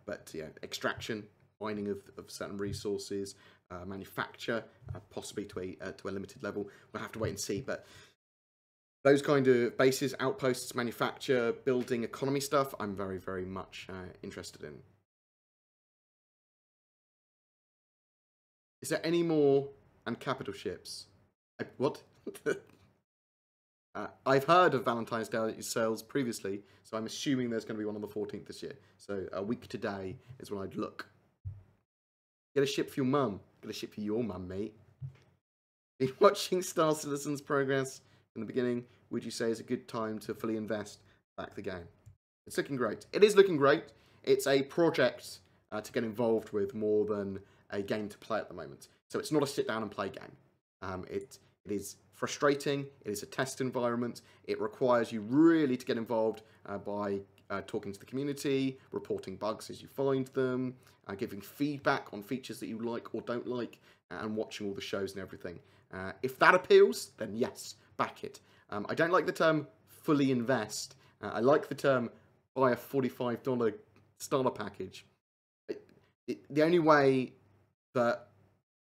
But yeah, extraction, mining of certain resources, manufacture, possibly to a limited level. We'll have to wait and see. But those kind of bases, outposts, manufacture, building, economy stuff, I'm very, very much interested in. Is there any more and capital ships? What? I've heard of Valentine's Day sales previously, so I'm assuming there's going to be one on the 14th this year. So a week today is when I'd look. Get a ship for your mum. Get a ship for your mum, mate. Been watching Star Citizen's progress in the beginning. Would you say is a good time to fully invest back the game? It's looking great. It is looking great. It's a project to get involved with more than a game to play at the moment. So it's not a sit down and play game. It is frustrating. It is a test environment. It requires you really to get involved by talking to the community, reporting bugs as you find them, giving feedback on features that you like or don't like, and watching all the shows and everything. If that appeals, then yes, back it. I don't like the term fully invest. I like the term buy a $45 starter package. The only way that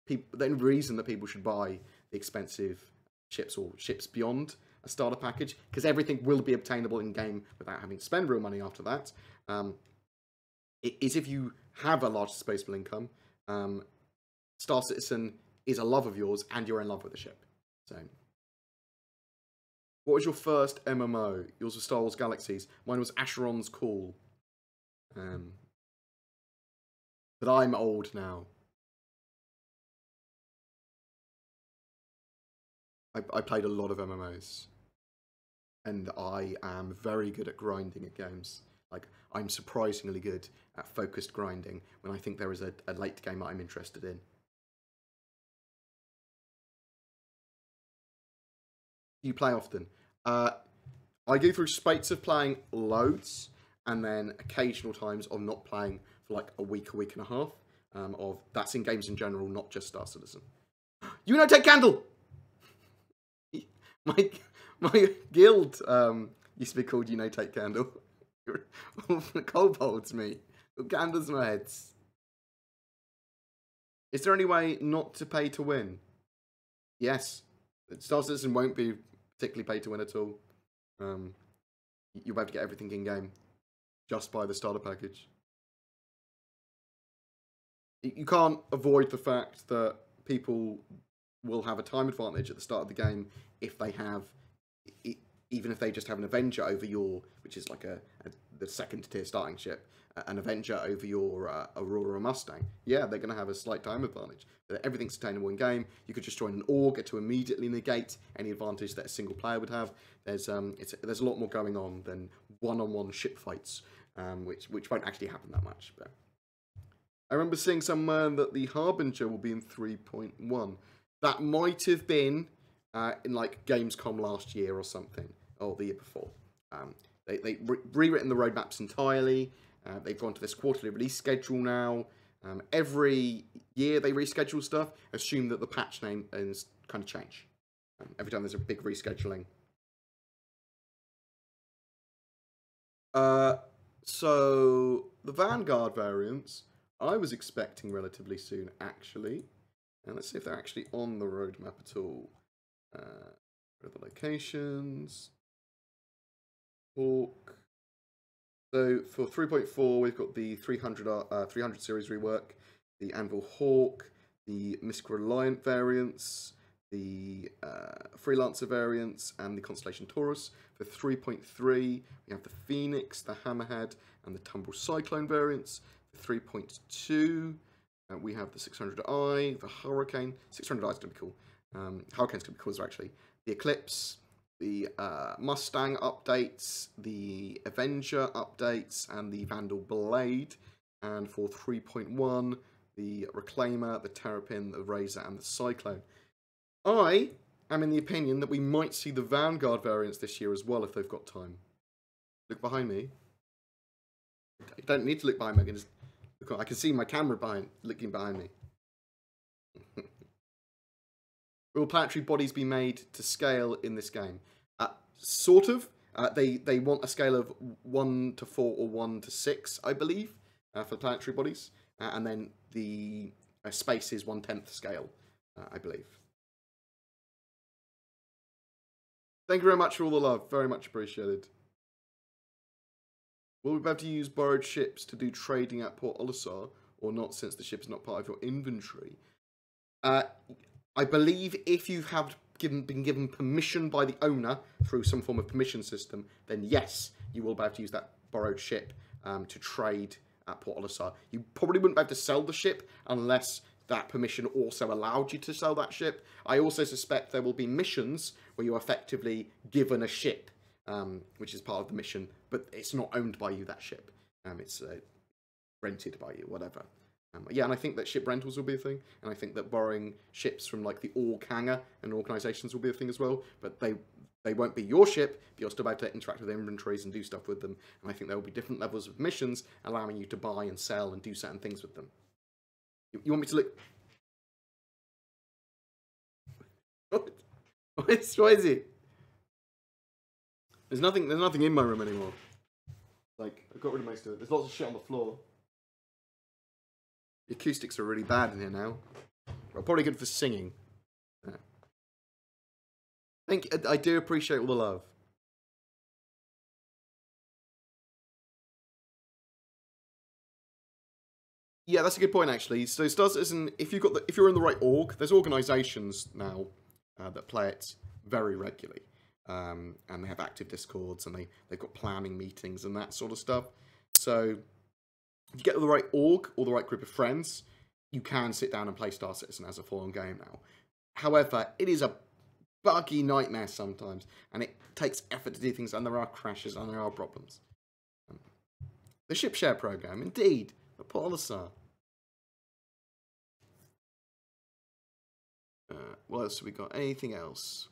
the only reason that people should buy the expensive ships or ships beyond a starter package, because everything will be obtainable in game without having to spend real money after that, is if you have a large disposable income. Star Citizen is a love of yours and you're in love with the ship. So, what was your first MMO? Yours was Star Wars Galaxies. Mine was Asheron's Call. But I'm old now. I played a lot of MMOs. And I am very good at grinding at games. Like, I'm surprisingly good at focused grinding when I think there is a late game that I'm interested in. You play often? I go through spates of playing loads, and then occasional times of not playing for like a week and a half. of that's in games in general, not just Star Citizen. You know, take candle. My guild used to be called You Know Take Candle. Kobolds, me. Candles in my heads. Is there any way not to pay to win? Yes. Star Citizen won't be particularly pay to win at all. You'll be able to get everything in game just by the starter package. You can't avoid the fact that people will have a time advantage at the start of the game if they have, even if they just have an Avenger over your, which is like the second tier starting ship, an Avenger over your Aurora Mustang. Yeah, they're going to have a slight time advantage. Everything's attainable in game. You could just join an Org to immediately negate any advantage that a single player would have. There's a lot more going on than one-on-one ship fights, which won't actually happen that much. But I remember seeing somewhere that the Harbinger will be in 3.1. That might have been in like Gamescom last year or something, or the year before. They've rewritten the roadmaps entirely. They've gone to this quarterly release schedule now. Every year they reschedule stuff. Assume that the patch name is kind of change. Every time there's a big rescheduling. So the Vanguard variants, I was expecting relatively soon, actually. And let's see if they're actually on the roadmap at all. Where are the locations? Hawk. So for 3.4, we've got the 300 series rework, the Anvil Hawk, the Mystic Reliant variants, the Freelancer variants, and the Constellation Taurus. For 3.3, we have the Phoenix, the Hammerhead, and the Tumbrel Cyclone variants. For 3.2, we have the 600i, the Hurricane. 600i is going to be cool. Hurricane's going to be cool as well, actually. The Eclipse, the Mustang updates, the Avenger updates, and the Vandal Blade. And for 3.1, the Reclaimer, the Terrapin, the Razor, and the Cyclone. I am in the opinion that we might see the Vanguard variants this year as well if they've got time. Look behind me. You don't need to look behind me. I can see my camera looking behind me. Will planetary bodies be made to scale in this game? Sort of. They want a scale of 1 to 4 or 1 to 6, I believe, for planetary bodies. And then the space is 1/10 scale, I believe. Thank you very much for all the love. Very much appreciated. Will we be able to use borrowed ships to do trading at Port Olisar or not, since the ship is not part of your inventory? I believe if you have been given permission by the owner through some form of permission system, then yes, you will be able to use that borrowed ship to trade at Port Olisar. You probably wouldn't be able to sell the ship unless that permission also allowed you to sell that ship. I also suspect there will be missions where you're effectively given a ship, which is part of the mission, but it's not owned by you, that ship. It's rented by you, whatever. Yeah, and I think that ship rentals will be a thing, and I think that borrowing ships from like the Org hangar and organisations will be a thing as well, but they won't be your ship, but you're still able to interact with inventories and do stuff with them, and I think there will be different levels of missions allowing you to buy and sell and do certain things with them. You want me to look... What is it? There's nothing in my room anymore. Like, I got rid of most of it. There's lots of shit on the floor. The acoustics are really bad in here now. Well, probably good for singing. I do appreciate all the love. Yeah, that's a good point, actually. So Star Citizen, if you're in the right org, there's organisations now that play it very regularly, and they have active discords, and they've got planning meetings and that sort of stuff. So if you get the right org or the right group of friends, you can sit down and play Star Citizen as a full-on game now. However, it is a buggy nightmare sometimes, and it takes effort to do things, and there are crashes, and there are problems. The ship share program, indeed. The Polisar. What else have we got? Anything else?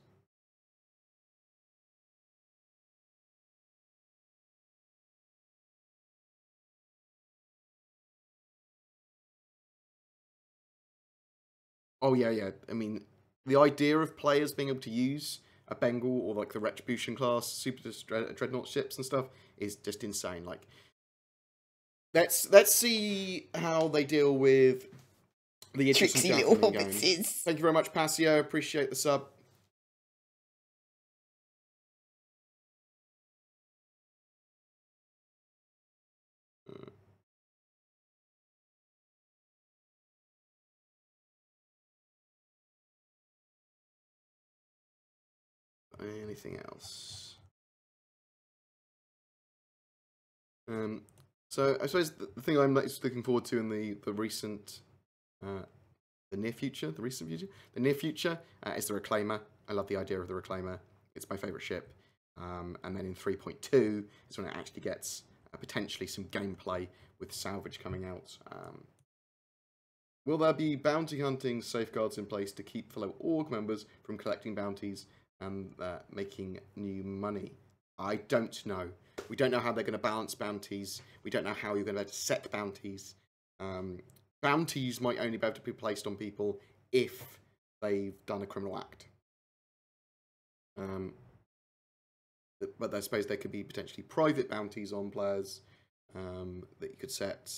Oh yeah, yeah. I mean, the idea of players being able to use a Bengal or like the Retribution class super dreadnought ships and stuff is just insane. Like, let's see how they deal with the interesting Tricksy stuff little in the game. hobbitses. Thank you very much, Passio. Appreciate the sub. Anything else? So I suppose the thing I'm looking forward to in the recent, the near future, the near future is the Reclaimer. I love the idea of the Reclaimer. It's my favorite ship. And then in 3.2 is when it actually gets potentially some gameplay with salvage coming out. Will there be bounty hunting safeguards in place to keep fellow org members from collecting bounties and making new money? I don't know. We don't know how they're going to balance bounties. We don't know how you're going to be able to set bounties. Bounties might only be able to be placed on people if they've done a criminal act. But I suppose there could be potentially private bounties on players that you could set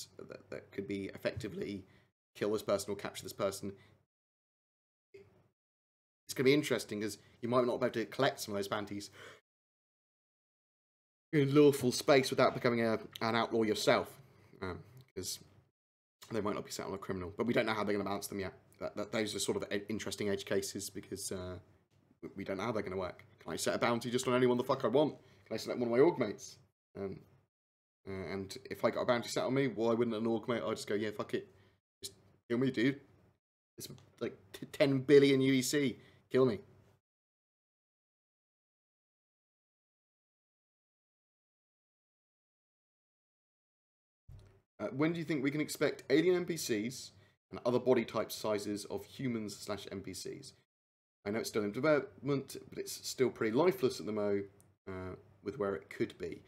that could be effectively kill this person or capture this person. It's going to be interesting because you might not be able to collect some of those bounties in lawful space without becoming an outlaw yourself, because they might not be set on a criminal. But we don't know how they're going to balance them yet. Those are sort of interesting edge cases because we don't know how they're going to work. Can I set a bounty just on anyone the fuck I want? Can I select one of my org mates? And if I got a bounty set on me, why wouldn't an org mate? I'd just go, yeah, fuck it. Just kill me, dude. It's like 10 billion UEC. Kill me. When do you think we can expect alien NPCs and other body type sizes of humans/NPCs? I know it's still in development, but it's still pretty lifeless at the moment with where it could be.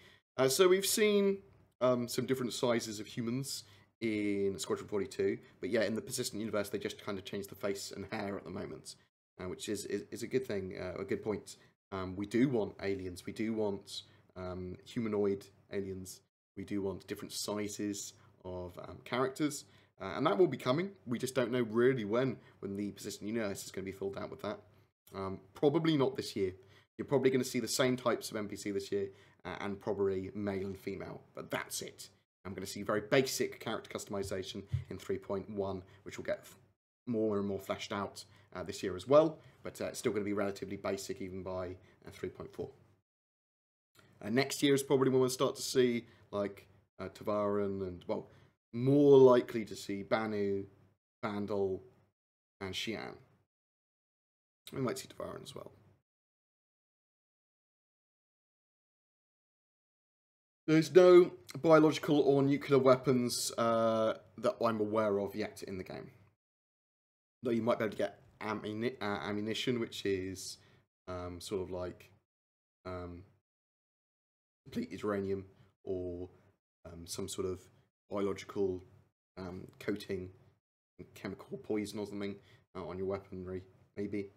So we've seen some different sizes of humans in Squadron 42, but yeah, in the persistent universe, they just kind of changed the face and hair at the moment, which is a good thing, a good point. We do want aliens, we do want humanoid aliens, we do want different sizes of characters, and that will be coming. We just don't know really when the persistent universe is going to be filled out with that. Probably not this year. You're probably going to see the same types of NPC this year, and probably male and female, but that's it. I'm going to see very basic character customization in 3.1, which will get more and more fleshed out this year as well, but it's still going to be relatively basic even by 3.4. Next year is probably when we'll start to see like Tavaran and, well, more likely to see Banu, Vandal, and Xi'an. We might see Tavaran as well. There's no biological or nuclear weapons that I'm aware of yet in the game. Though you might be able to get ammunition, which is sort of like depleted uranium or some sort of biological coating, chemical poison or something on your weaponry, maybe.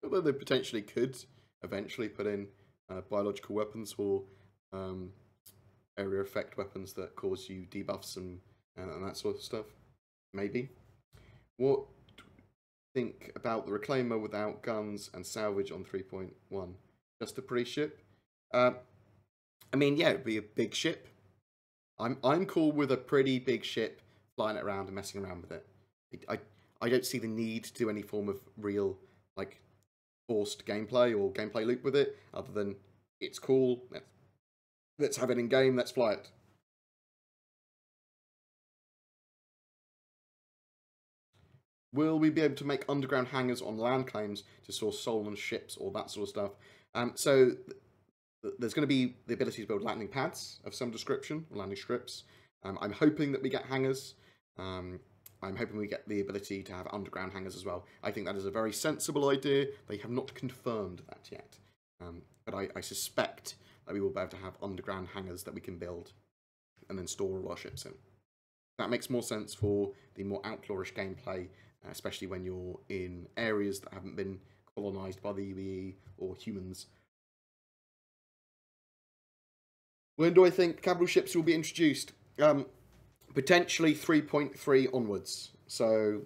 Although they potentially could eventually put in biological weapons or area effect weapons that cause you debuffs and that sort of stuff. Maybe. What do you think about the Reclaimer without guns and salvage on 3.1? Just a pretty ship? I mean, yeah, it'd be a big ship. I'm cool with a pretty big ship flying it around and messing around with it. I don't see the need to do any form of real, like, forced gameplay or gameplay loop with it, other than it's cool, let's have it in game, let's fly it. Will we be able to make underground hangars on land claims to store stolen ships or that sort of stuff? So there's going to be the ability to build landing pads of some description, landing strips. I'm hoping that we get hangars. I'm hoping we get the ability to have underground hangars as well. I think that is a very sensible idea. They have not confirmed that yet. But I suspect that we will be able to have underground hangars that we can build and then store all our ships in. That makes more sense for the more outlawish gameplay, especially when you're in areas that haven't been colonized by the UEE or humans. When do I think capital ships will be introduced? Potentially 3.3 onwards. So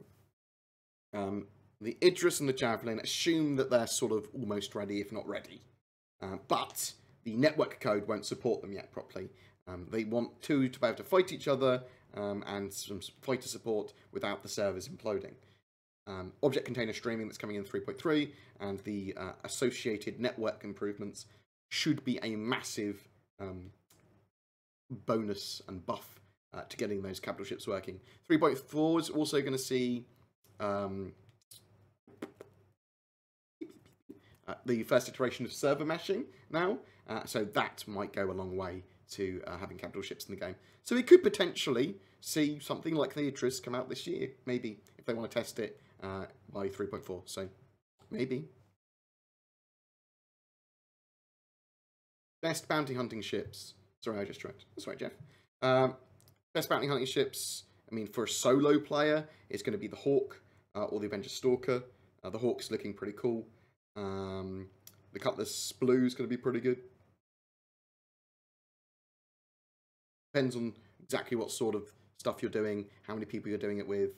the Idris and the Javelin, assume that they're sort of almost ready, if not ready. But the network code won't support them yet properly. They want two to be able to fight each other and some fighter support without the servers imploding. Object container streaming that's coming in 3.3 and the associated network improvements should be a massive bonus and buff to getting those capital ships working. 3.4 is also going to see the first iteration of server meshing now, so that might go a long way to having capital ships in the game. So we could potentially see something like the Idris come out this year, maybe, if they want to test it by 3.4, so maybe. Best bounty hunting ships. Sorry, I just tried. That's right, Jeff. Best bounty hunting ships, I mean, for a solo player, it's going to be the Hawk or the Avenger Stalker. The Hawk's looking pretty cool. The Cutlass Blue is going to be pretty good. Depends on exactly what sort of stuff you're doing, how many people you're doing it with.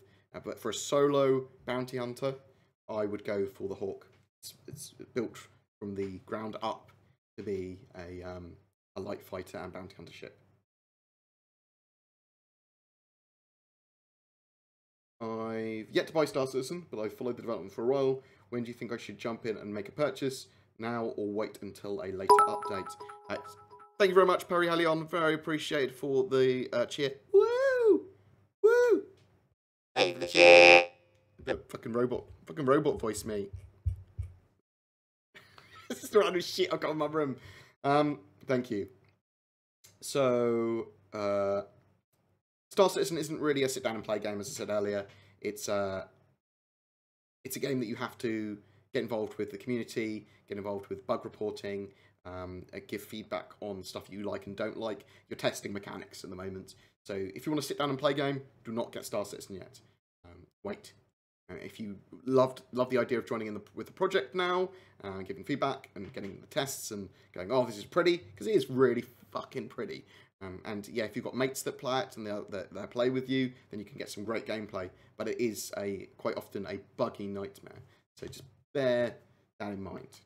But for a solo bounty hunter, I would go for the Hawk. It's built from the ground up to be a light fighter and bounty hunter ship. I've yet to buy Star Citizen, but I've followed the development for a while. When do you think I should jump in and make a purchase? Now or wait until a later update? Thank you very much, Perry Helion. Very appreciated for the cheer. Woo! Woo! Thank you for the cheer! Fucking robot voice, mate. This is the random shit I've got in my room. Thank you. So, Star Citizen isn't really a sit down and play game, as I said earlier. It's a game that you have to get involved with the community, get involved with bug reporting, give feedback on stuff you like and don't like. You're testing mechanics at the moment. So if you want to sit down and play a game, do not get Star Citizen yet. Wait. If you love the idea of joining in with the project now, giving feedback and getting the tests and going, oh, this is pretty, because it is really fucking pretty. And yeah, if you've got mates that play it and they play with you, then you can get some great gameplay. But it is quite often a buggy nightmare. So just bear that in mind.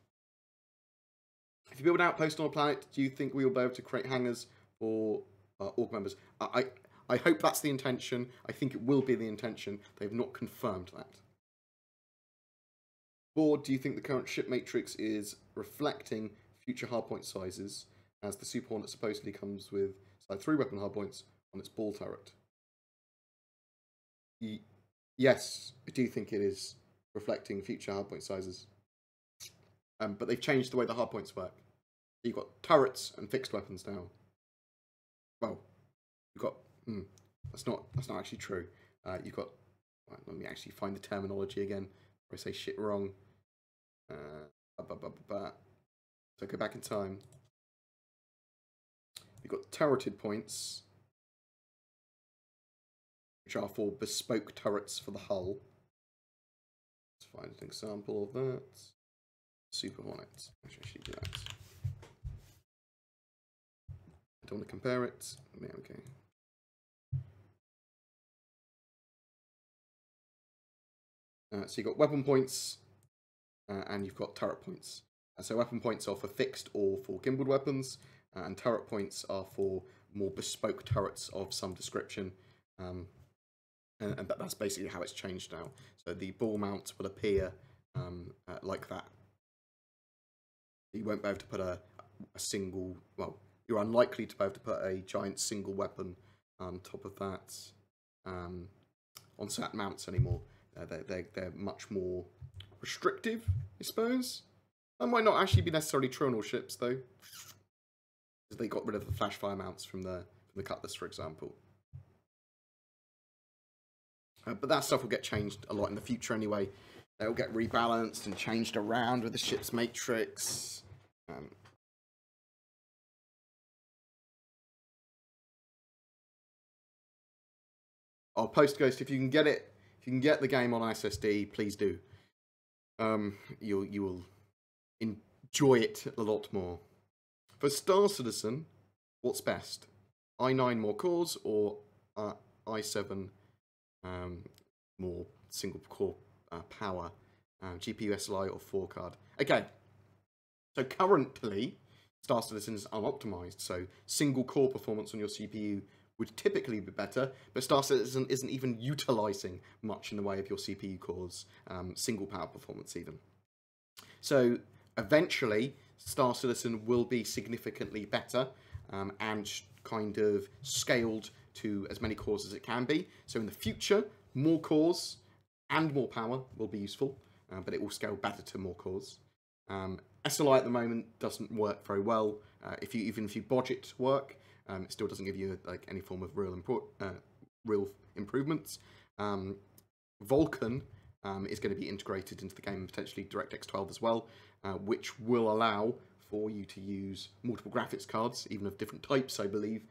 If you build an outpost on a planet, do you think we will be able to create hangars for org members? I hope that's the intention. I think it will be the intention. They've not confirmed that. Board, do you think the current ship matrix is reflecting future hardpoint sizes, as the Super Hornet supposedly comes with side 3 weapon hardpoints on its ball turret? Yes, I do think it is reflecting future hardpoint sizes. But they've changed the way the hardpoints work. You've got turrets and fixed weapons now. Well, you've got... that's not actually true. You've got... Right, let me actually find the terminology again, or I say shit wrong. So go back in time. You've got turreted points, which are for bespoke turrets for the hull. Let's find an example of that. Super Hornet. I should actually do that. I don't want to compare it. Yeah, okay. So you've got weapon points and you've got turret points. So weapon points are for fixed or for gimbaled weapons, and turret points are for more bespoke turrets of some description. And that's basically how it's changed now. So the ball mount will appear like that. You won't be able to put a single, well, you're unlikely to be able to put a giant single weapon on top of that on sat mounts anymore. They're much more restrictive, I suppose. That might not actually be necessarily true on all ships, though, because they got rid of the flash fire mounts from the Cutlass, for example. But that stuff will get changed a lot in the future anyway. They'll get rebalanced and changed around with the ship's matrix. Oh, Post Ghost, if you can get it, if you can get the game on SSD, please do. You will enjoy it a lot more. For Star Citizen, what's best? i9 more cores or i7 more single core power? GPU SLI or 4 card? Okay, so currently Star Citizen is unoptimized, so single core performance on your CPU would typically be better, but Star Citizen isn't even utilizing much in the way of your CPU cores, single power performance even. So eventually Star Citizen will be significantly better and kind of scaled to as many cores as it can be. So in the future, more cores and more power will be useful, but it will scale better to more cores. SLI at the moment doesn't work very well. Even if you bodge it to work, it still doesn't give you like any form of real improvements. Vulkan is going to be integrated into the game, and potentially DirectX 12 as well, which will allow for you to use multiple graphics cards, even of different types, I believe,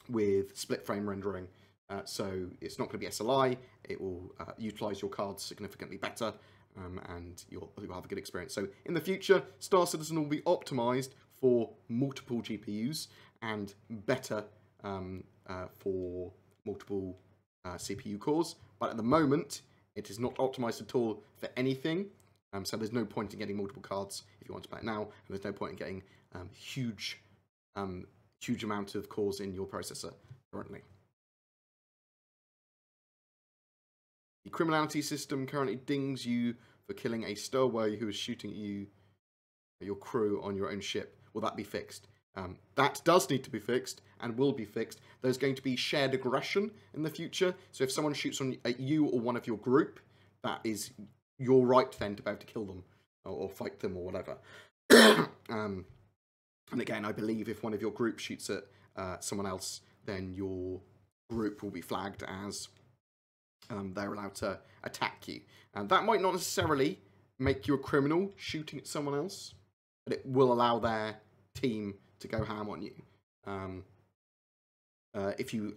with split frame rendering. So it's not going to be SLI. It will utilize your cards significantly better, and you'll have a good experience. So in the future, Star Citizen will be optimized for multiple GPUs and better for multiple CPU cores. But at the moment, it is not optimized at all for anything. So there's no point in getting multiple cards if you want to play it now, and there's no point in getting huge amount of cores in your processor currently. The criminality system currently dings you for killing a stowaway who is shooting at you, your crew on your own ship. Will that be fixed? That does need to be fixed and will be fixed. There's going to be shared aggression in the future. So if someone shoots at you or one of your group, that is your right then to be able to kill them or fight them or whatever. And again, I believe if one of your group shoots at someone else, then your group will be flagged as they're allowed to attack you. And that might not necessarily make you a criminal shooting at someone else, but it will allow their team to go ham on you. If you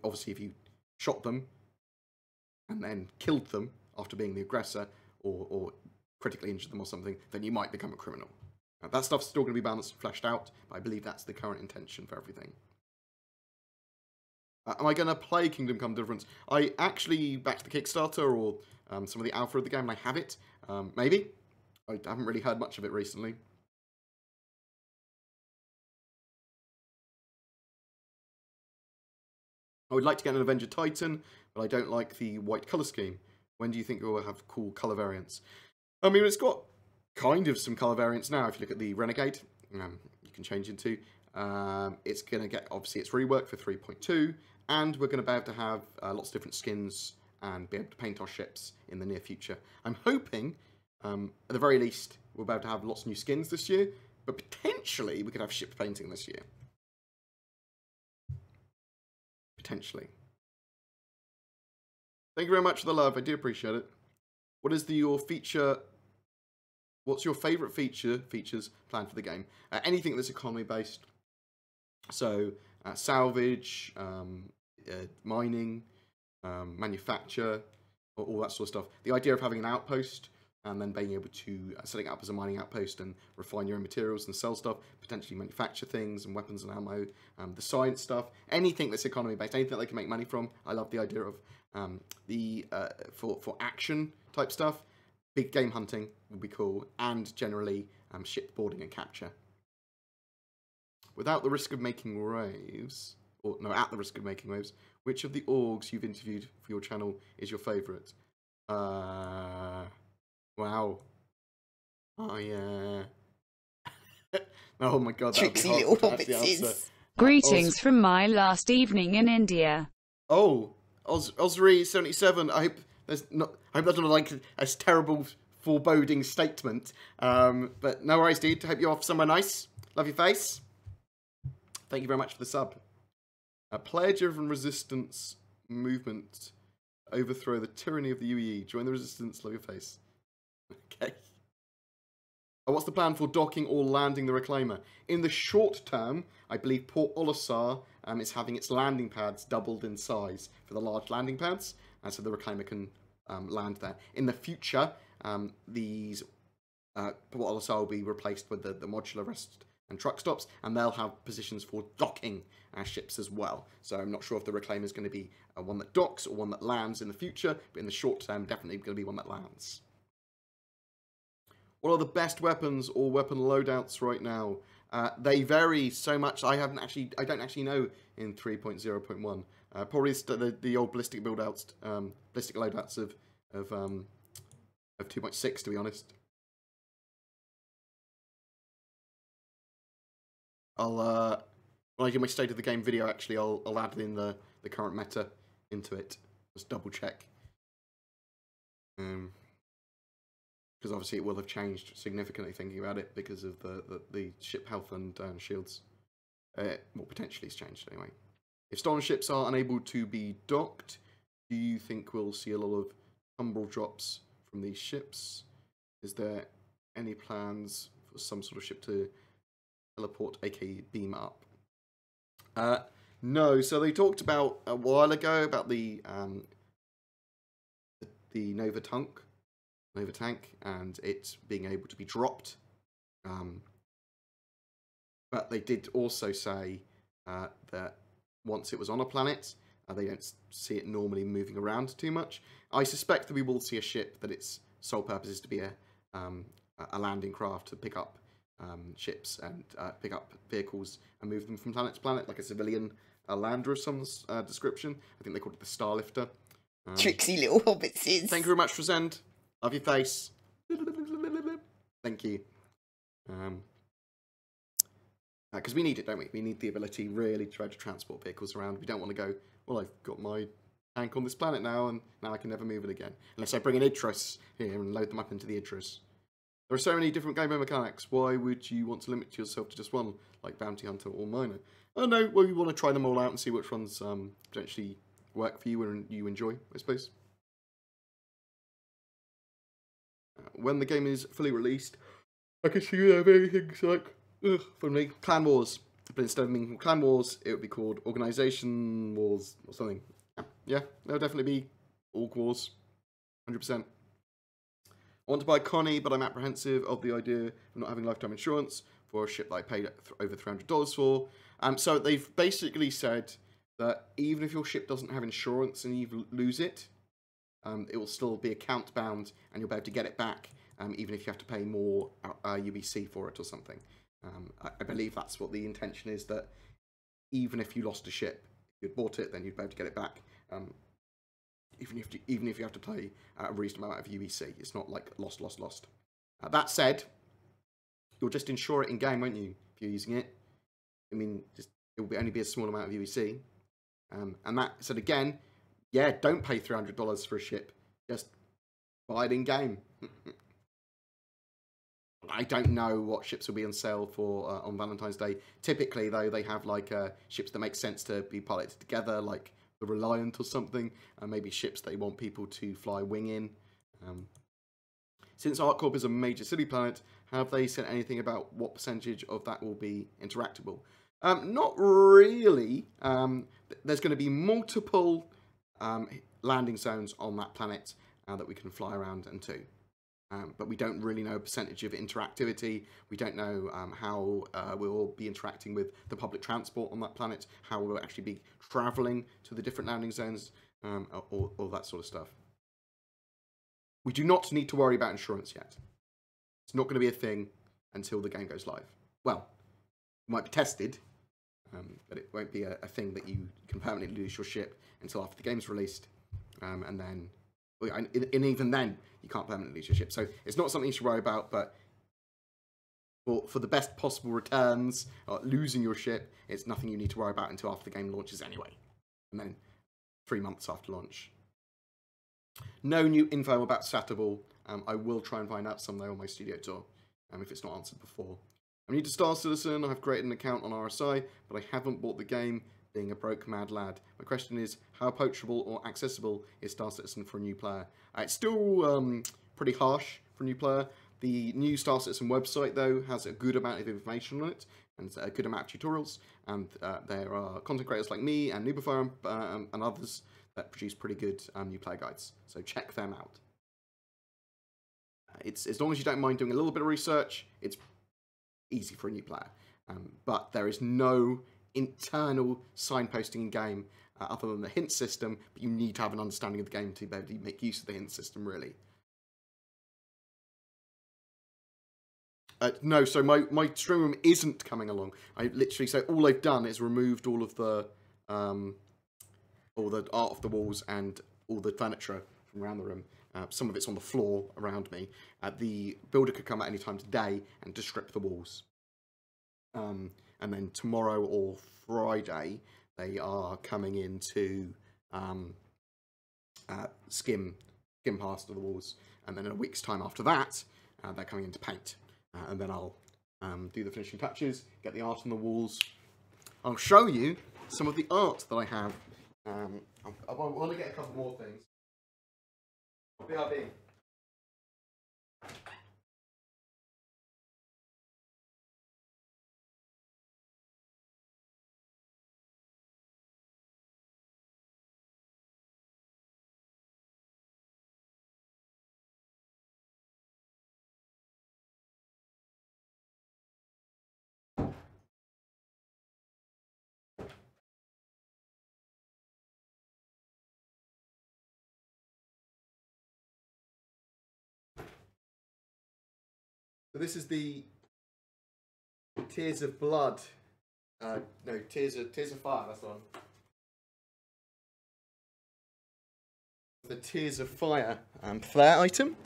shot them and then killed them after being the aggressor, or critically injured them or something, then you might become a criminal. That stuff's still going to be balanced and fleshed out, but I believe that's the current intention for everything. Am I going to play Kingdom Come Deliverance? I actually backed the Kickstarter or some of the alpha of the game, and I have it. Maybe. I haven't really heard much of it recently. I would like to get an Avenger Titan, but I don't like the white colour scheme. When do you think it will have cool colour variants? I mean, it's got kind of some colour variants now. If you look at the Renegade, you can change into. It's going to get, obviously, its rework for 3.2, and we're going to be able to have lots of different skins and be able to paint our ships in the near future. I'm hoping, at the very least, we'll be able to have lots of new skins this year, but potentially we could have ship painting this year. Potentially. Thank you very much for the love. I do appreciate it. What is your feature? What's your favourite features planned for the game? Anything that's economy based. So salvage, mining, manufacture, all that sort of stuff. The idea of having an outpost and then being able to setting it up as a mining outpost and refine your own materials and sell stuff, potentially manufacture things and weapons and ammo, the science stuff, anything that's economy based, anything that they can make money from. I love the idea of for action type stuff. Big game hunting would be cool, and generally ship boarding and capture. Without the risk of making waves, or no, at the risk of making waves, which of the orgs you've interviewed for your channel is your favourite? Wow. Oh, yeah. Oh my god, that would be hard to actually answer. Greetings from my last evening in India. Oh, Osri77, I hope that's not like a terrible foreboding statement. But no worries, dude. Hope you're off somewhere nice. Love your face. Thank you very much for the sub. A player-driven resistance movement to overthrow the tyranny of the UEE. Join the resistance. Love your face. Okay. What's the plan for docking or landing the Reclaimer? In the short term, I believe Port Olisar is having its landing pads doubled in size for the large landing pads, so the Reclaimer can land there. In the future, these will be replaced with the modular rest and truck stops, and they'll have positions for docking ships as well. So I'm not sure if the Reclaimer is going to be one that docks or one that lands in the future, but in the short term, definitely going to be one that lands. What are the best weapons or weapon loadouts right now? They vary so much. I don't actually know in 3.0.1. Probably the old ballistic build-outs, ballistic loadouts of 2.6, to be honest. When I do my state of the game video, actually, I'll add in the current meta into it. Just double check. Because obviously it will have changed significantly thinking about it because of the ship health and shields. Well, potentially it's changed anyway. If stolen ships are unable to be docked, do you think we'll see a lot of tumble drops from these ships? Is there any plans for some sort of ship to teleport, aka beam up? No. So they talked about a while ago about the Nova tank, and it being able to be dropped. But they did also say that once it was on a planet, they don't see it normally moving around too much. I suspect that we will see a ship that its sole purpose is to be a landing craft to pick up ships and pick up vehicles and move them from planet to planet, like a civilian lander of some description. I think they called it the Starlifter. Tricksy little hobbitses. Thank you very much, Frazend. Love your face. Thank you. Because we need it, don't we? We need the ability really to try to transport vehicles around. We don't want to go, well, I've got my tank on this planet now, and now I can never move it again. Unless I bring an Idris here and load them up into the Idris. There are so many different gameplay mechanics. Why would you want to limit yourself to just one, like Bounty Hunter or Miner? Oh no, well, you want to try them all out and see which ones potentially work for you and you enjoy, I suppose. When the game is fully released, I can see there many things like, for me, Clan Wars. But instead of being Clan Wars, it would be called Organization Wars or something. Yeah, there'll definitely be Org Wars, 100%. I want to buy Connie, but I'm apprehensive of the idea of not having lifetime insurance for a ship that I paid over $300 for. So they've basically said that even if your ship doesn't have insurance and you lose it, it will still be account bound and you'll be able to get it back, even if you have to pay more UBC for it or something. I believe that's what the intention is, that even if you lost a ship, if you'd bought it, then you'd be able to get it back. Even if you have to pay a reasonable amount of UBC. It's not like lost. That said, you'll just insure it in game, won't you, if you're using it? I mean, it will only be a small amount of UBC. And that said again, yeah, don't pay $300 for a ship. Just buy it in game. I don't know what ships will be on sale for on Valentine's Day. Typically, though, they have like ships that make sense to be piloted together, like the Reliant or something, and maybe ships they want people to fly wing in. Since ArcCorp is a major city planet, have they said anything about what percentage of that will be interactable? Not really. There's going to be multiple landing zones on that planet that we can fly around into. But we don't really know a percentage of interactivity. We don't know how we'll be interacting with the public transport on that planet, how we'll actually be travelling to the different landing zones, all that sort of stuff. We do not need to worry about insurance yet. It's not going to be a thing until the game goes live. Well, it might be tested, but it won't be a thing that you can permanently lose your ship until after the game's released, and then... And even then, you can't permanently lose your ship. So it's not something you should worry about, but for the best possible returns, losing your ship, it's nothing you need to worry about until after the game launches anyway. And then 3 months after launch. No new info about Satterball. I will try and find out some though on my studio tour, if it's not answered before. I'm new to Star Citizen. I've created an account on RSI, but I haven't bought the game, being a broke mad lad. My question is, how approachable or accessible is Star Citizen for a new player? It's still pretty harsh for a new player. The new Star Citizen website, though, has a good amount of information on it. and a good amount of tutorials. And there are content creators like me and Nubifer and others that produce pretty good new player guides. So check them out. It's as long as you don't mind doing a little bit of research, it's easy for a new player. But there is no internal signposting in game other than the hint system, but you need to have an understanding of the game to be able to make use of the hint system, really. No, so my stream room isn't coming along. I literally, so all I've done is removed all the art off the walls and all the furniture from around the room. Some of it's on the floor around me. The builder could come at any time today and just strip the walls. And then tomorrow or Friday, they are coming in to skim past the walls. And then in a week's time after that, they're coming in to paint. And then I'll do the finishing touches, get the art on the walls. I'll show you some of the art that I have. I want to get a couple more things. BRB. So this is the Tears of Blood. No, Tears of Fire. That's the one. The Tears of Fire flare item.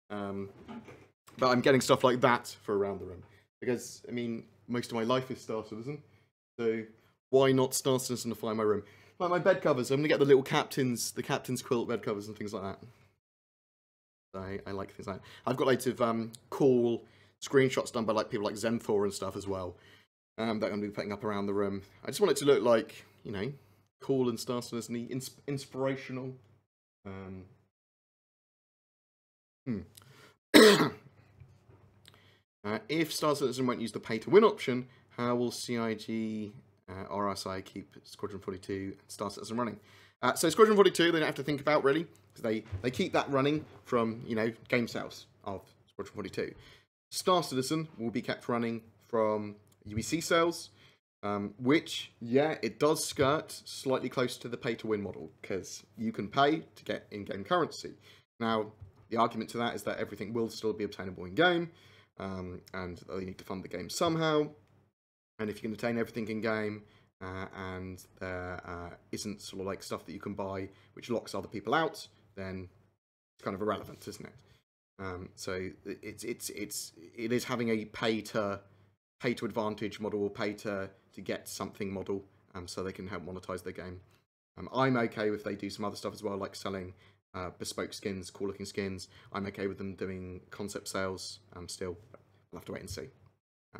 But I'm getting stuff like that for around the room because I mean most of my life is Star Citizen, so why not Star Citizen to fire my room? Like my bed covers, I'm gonna get the little captain's quilt bed covers and things like that. I like things like that. I've got loads of cool screenshots done by like people like Zenthor and stuff as well that I'm going to be putting up around the room. I just want it to look like, you know, cool and Star Citizen-y, inspirational. If Star Citizen won't use the pay-to-win option, how will CIG RSI keep Squadron 42 and Star Citizen running? So Squadron 42, they don't have to think about really, because they keep that running from, you know, game sales of Squadron 42. Star Citizen will be kept running from UEC sales, which, yeah, it does skirt slightly close to the pay-to-win model, because you can pay to get in-game currency. Now, the argument to that is that everything will still be obtainable in-game, and they need to fund the game somehow, and if you can obtain everything in-game, and there isn't sort of like stuff that you can buy which locks other people out, then it's kind of irrelevant, isn't it? So it is having a pay to advantage model or pay to get something model, so they can help monetize their game. I'm okay if they do some other stuff as well, like selling bespoke skins, cool looking skins. I'm okay with them doing concept sales. Still, we'll have to wait and see.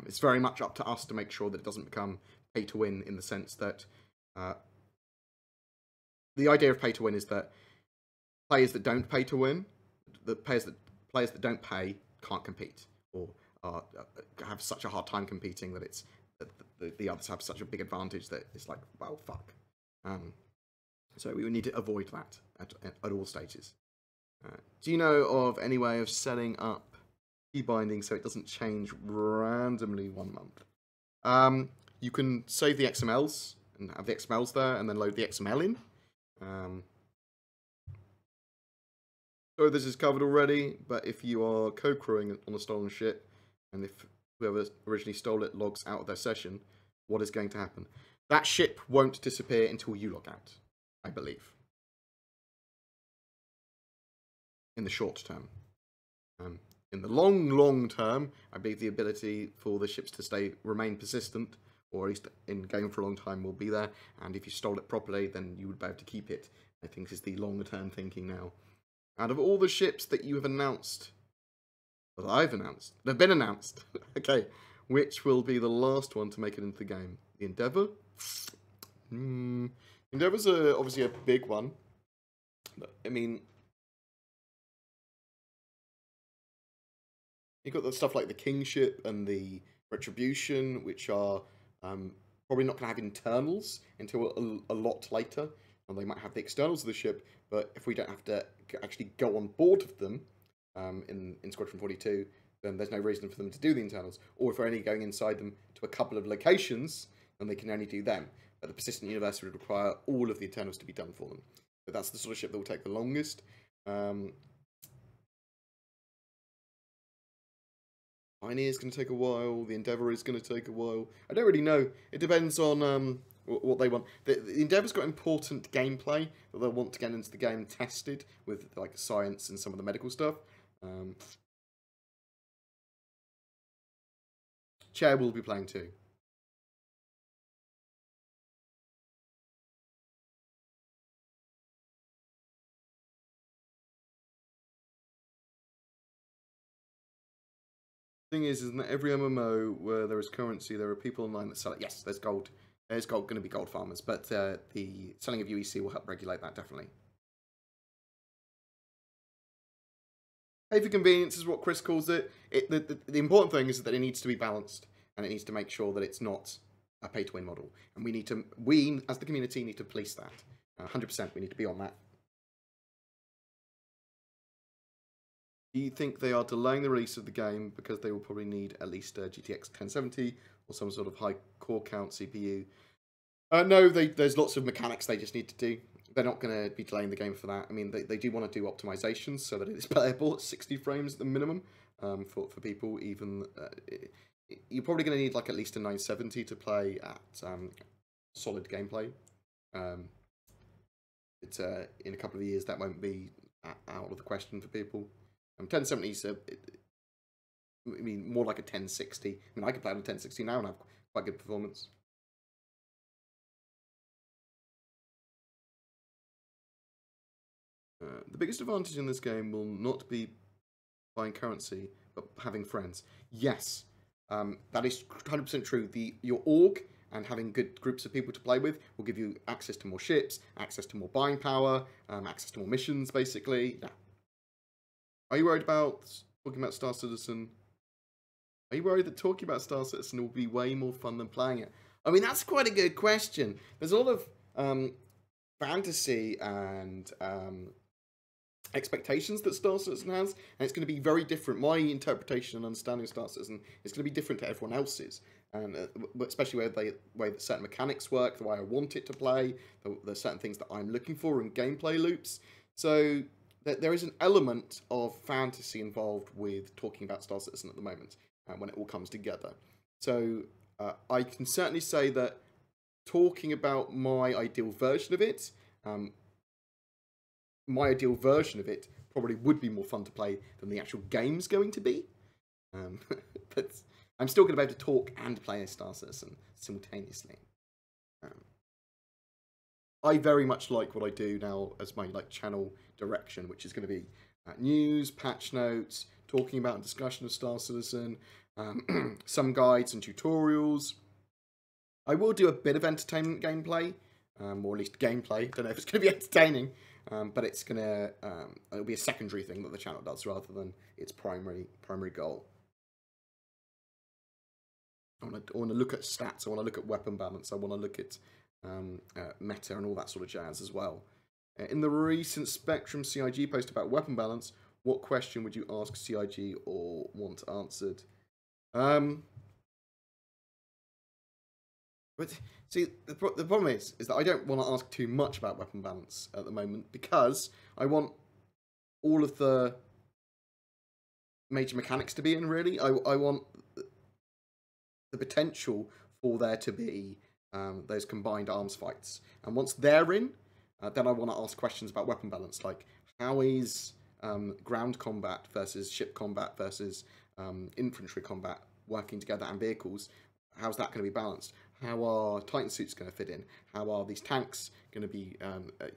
It's very much up to us to make sure that it doesn't become pay to win, in the sense that the idea of pay to win is that players that don't pay to win, the players that don't pay can't compete, or have such a hard time competing that it's that the others have such a big advantage that it's like, well, fuck. So we would need to avoid that at all stages. Do you know of any way of setting up key binding so it doesn't change randomly 1 month? You can save the XMLs and have the XMLs there, and then load the XML in. So this is covered already, but if you are co-crewing on a stolen ship, and if whoever originally stole it logs out of their session, what is going to happen? That ship won't disappear until you log out, I believe. In the short term. In the long term, I believe the ability for the ships to remain persistent, or at least in game for a long time, will be there. And if you stole it properly, then you would be able to keep it. I think this is the longer term thinking now. Out of all the ships that you have announced, that I've announced, they've been announced, okay, which will be the last one to make it into the game? The Endeavour? Endeavour's obviously a big one. But, I mean, you've got the stuff like the Kingship and the Retribution, which are probably not going to have internals until a lot later, and they might have the externals of the ship, but if we don't have to actually go on board of them in Squadron 42, then there's no reason for them to do the internals. Or if we're only going inside them to a couple of locations, then they can only do them. But the persistent universe would require all of the internals to be done for them. But that's the sort of ship that will take the longest. Pioneer is going to take a while. The Endeavour is going to take a while. I don't really know. It depends on what they want. The Endeavour's got important gameplay that they'll want to get into the game tested with like science and some of the medical stuff. Chair will be playing too. Thing is in that every MMO where there is currency, there are people online that sell it. Yes, there's gold. There's gold going to be gold farmers, but the selling of UEC will help regulate that definitely. Pay for convenience is what Chris calls it. The important thing is that it needs to be balanced, and it needs to make sure that it's not a pay-to-win model. And we as the community need to police that. 100%. We need to be on that. Do you think they are delaying the release of the game because they will probably need at least a GTX 1070 or some sort of high core count CPU? No, there's lots of mechanics they just need to do. They're not going to be delaying the game for that. I mean, they do want to do optimizations so that it is playable at 60 frames at the minimum for people. Even you're probably going to need like at least a 970 to play at solid gameplay. It's in a couple of years that won't be out of the question for people. 1070 is I mean, more like a 1060. I mean, I can play on a 1060 now and have quite good performance. The biggest advantage in this game will not be buying currency, but having friends. Yes, that is 100% true. Your org and having good groups of people to play with will give you access to more ships, access to more buying power, access to more missions, basically. Yeah. Are you worried about talking about Star Citizen? Are you worried that talking about Star Citizen will be way more fun than playing it? I mean, that's quite a good question. There's a lot of fantasy and expectations that Star Citizen has, and it's going to be very different. My interpretation and understanding of Star Citizen is going to be different to everyone else's, and especially where certain mechanics work, the way I want it to play, the certain things that I'm looking for in gameplay loops. So there is an element of fantasy involved with talking about Star Citizen at the moment, when it all comes together. So I can certainly say that talking about my ideal version of it, probably would be more fun to play than the actual game's going to be. But I'm still going to be able to talk and play as Star Citizen simultaneously. I very much like what I do now as my channel direction, which is going to be news, patch notes, talking about and discussion of Star Citizen, some guides and tutorials. I will do a bit of entertainment gameplay, or at least gameplay. Don't know if it's going to be entertaining, but it'll be a secondary thing that the channel does rather than its primary goal. I want to look at stats. I want to look at weapon balance. I want to look at meta and all that sort of jazz as well. In the recent Spectrum CIG post about weapon balance, what question would you ask CIG or want answered? But see, the problem is that I don't want to ask too much about weapon balance at the moment because I want all of the major mechanics to be in, really. I want the potential for there to be those combined arms fights. And once they're in, then I want to ask questions about weapon balance, like how is ground combat versus ship combat versus infantry combat working together, and vehicles, how's that going to be balanced? How are Titan suits going to fit in? How are these tanks going to be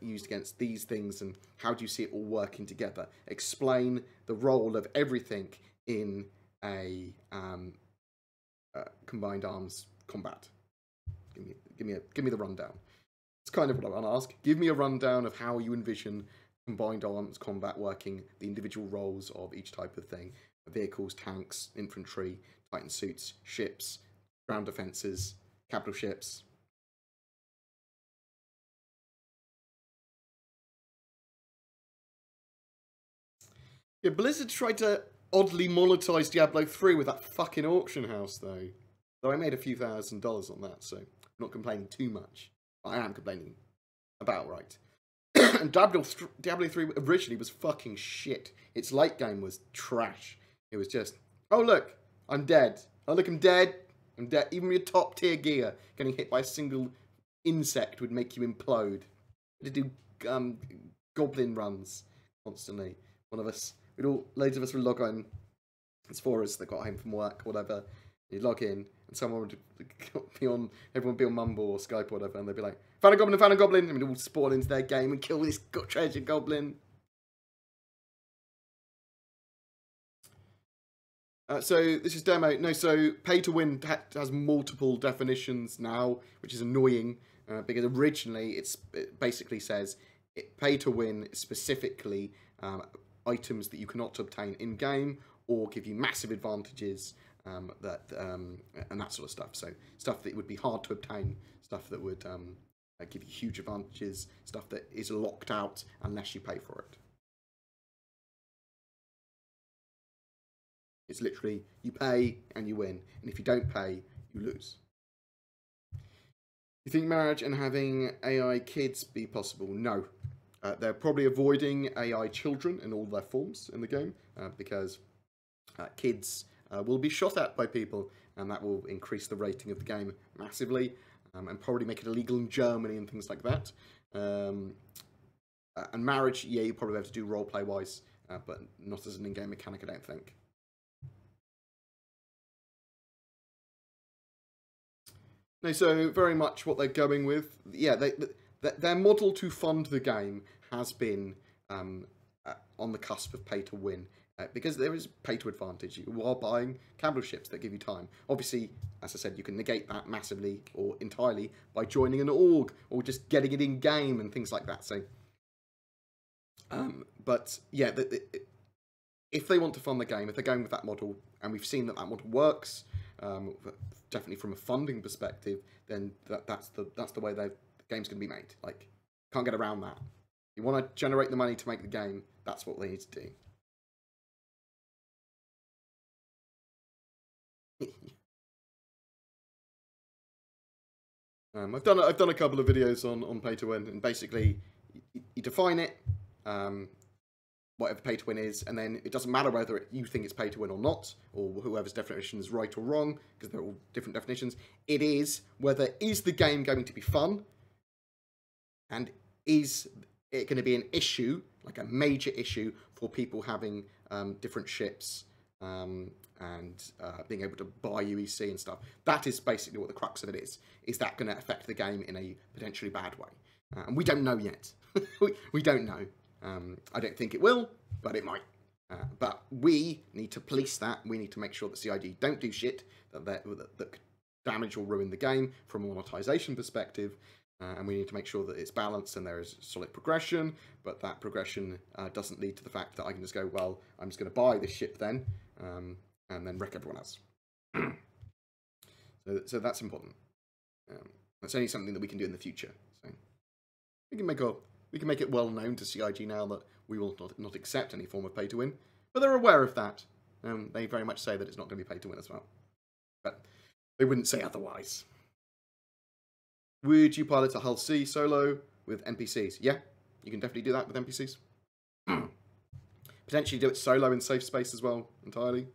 used against these things? And how do you see it all working together? Explain the role of everything in a combined arms combat. Give me the rundown. It's kind of what I want to ask. Give me a rundown of how you envision combined arms combat working, the individual roles of each type of thing. Vehicles, tanks, infantry, Titan suits, ships, ground defences, capital ships. Yeah, Blizzard tried to oddly monetize Diablo 3 with that fucking auction house, though. Though I made a few $1,000s on that, so I'm not complaining too much. I am complaining about right. And Diablo 3 originally was fucking shit. Its late game was trash. It was just, oh look, I'm dead. Oh look, I'm dead. I'm dead. Even your top tier gear getting hit by a single insect would make you implode. To do goblin runs constantly. Loads of us would log on. It's for us that got home from work, whatever. You'd log in, and someone would everyone would be on Mumble or Skype or whatever, and they'd be like, found a goblin, and we'd all spawn into their game and kill this treasure goblin. So this is demo. No, so pay to win has multiple definitions now, which is annoying, because originally it basically says pay to win specifically items that you cannot obtain in game or give you massive advantages. And that sort of stuff. So stuff that would be hard to obtain, stuff that would give you huge advantages, stuff that is locked out unless you pay for it. It's literally, you pay and you win, and if you don't pay, you lose. You think marriage and having AI kids be possible? No. They're probably avoiding AI children in all their forms in the game, because kids will be shot at by people, and that will increase the rating of the game massively, and probably make it illegal in Germany and things like that. And marriage, yeah, you probably have to do roleplay-wise, but not as an in-game mechanic, I don't think. No, so very much what they're going with, yeah, their model to fund the game has been on the cusp of pay to win. Because there is pay to advantage. You are buying capital ships that give you time. Obviously, as I said, you can negate that massively or entirely by joining an org or just getting it in game and things like that. So, but yeah, if they want to fund the game, if they're going with that model, and we've seen that model works, definitely from a funding perspective, then that's the way the game's going to be made. Like, can't get around that. You want to generate the money to make the game. That's what they need to do. I've done a couple of videos on pay to win, and basically you define it, whatever pay to win is, and then it doesn't matter whether you think it's pay to win or not, or whoever's definition is right or wrong, because they're all different definitions. It is whether is the game going to be fun, and is it going to be an issue, like a major issue for people having different ships. And being able to buy UEC and stuff. That is basically what the crux of it is. Is that going to affect the game in a potentially bad way? And we don't know yet. we don't know. I don't think it will, but it might. But we need to police that. We need to make sure that CIG don't do shit that damage or ruin the game from a monetization perspective. And we need to make sure that it's balanced and there is solid progression, but that progression doesn't lead to the fact that I can just go, well, I'm just going to buy this ship then, and then wreck everyone else. So that's important. That's only something that we can do in the future. So we can make it well known to CIG now that we will not accept any form of pay to win, but they're aware of that. They very much say that it's not going to be pay to win as well, but they wouldn't say otherwise. Would you pilot a Hull C solo with NPCs? Yeah, you can definitely do that with NPCs. Potentially do it solo in safe space as well, entirely.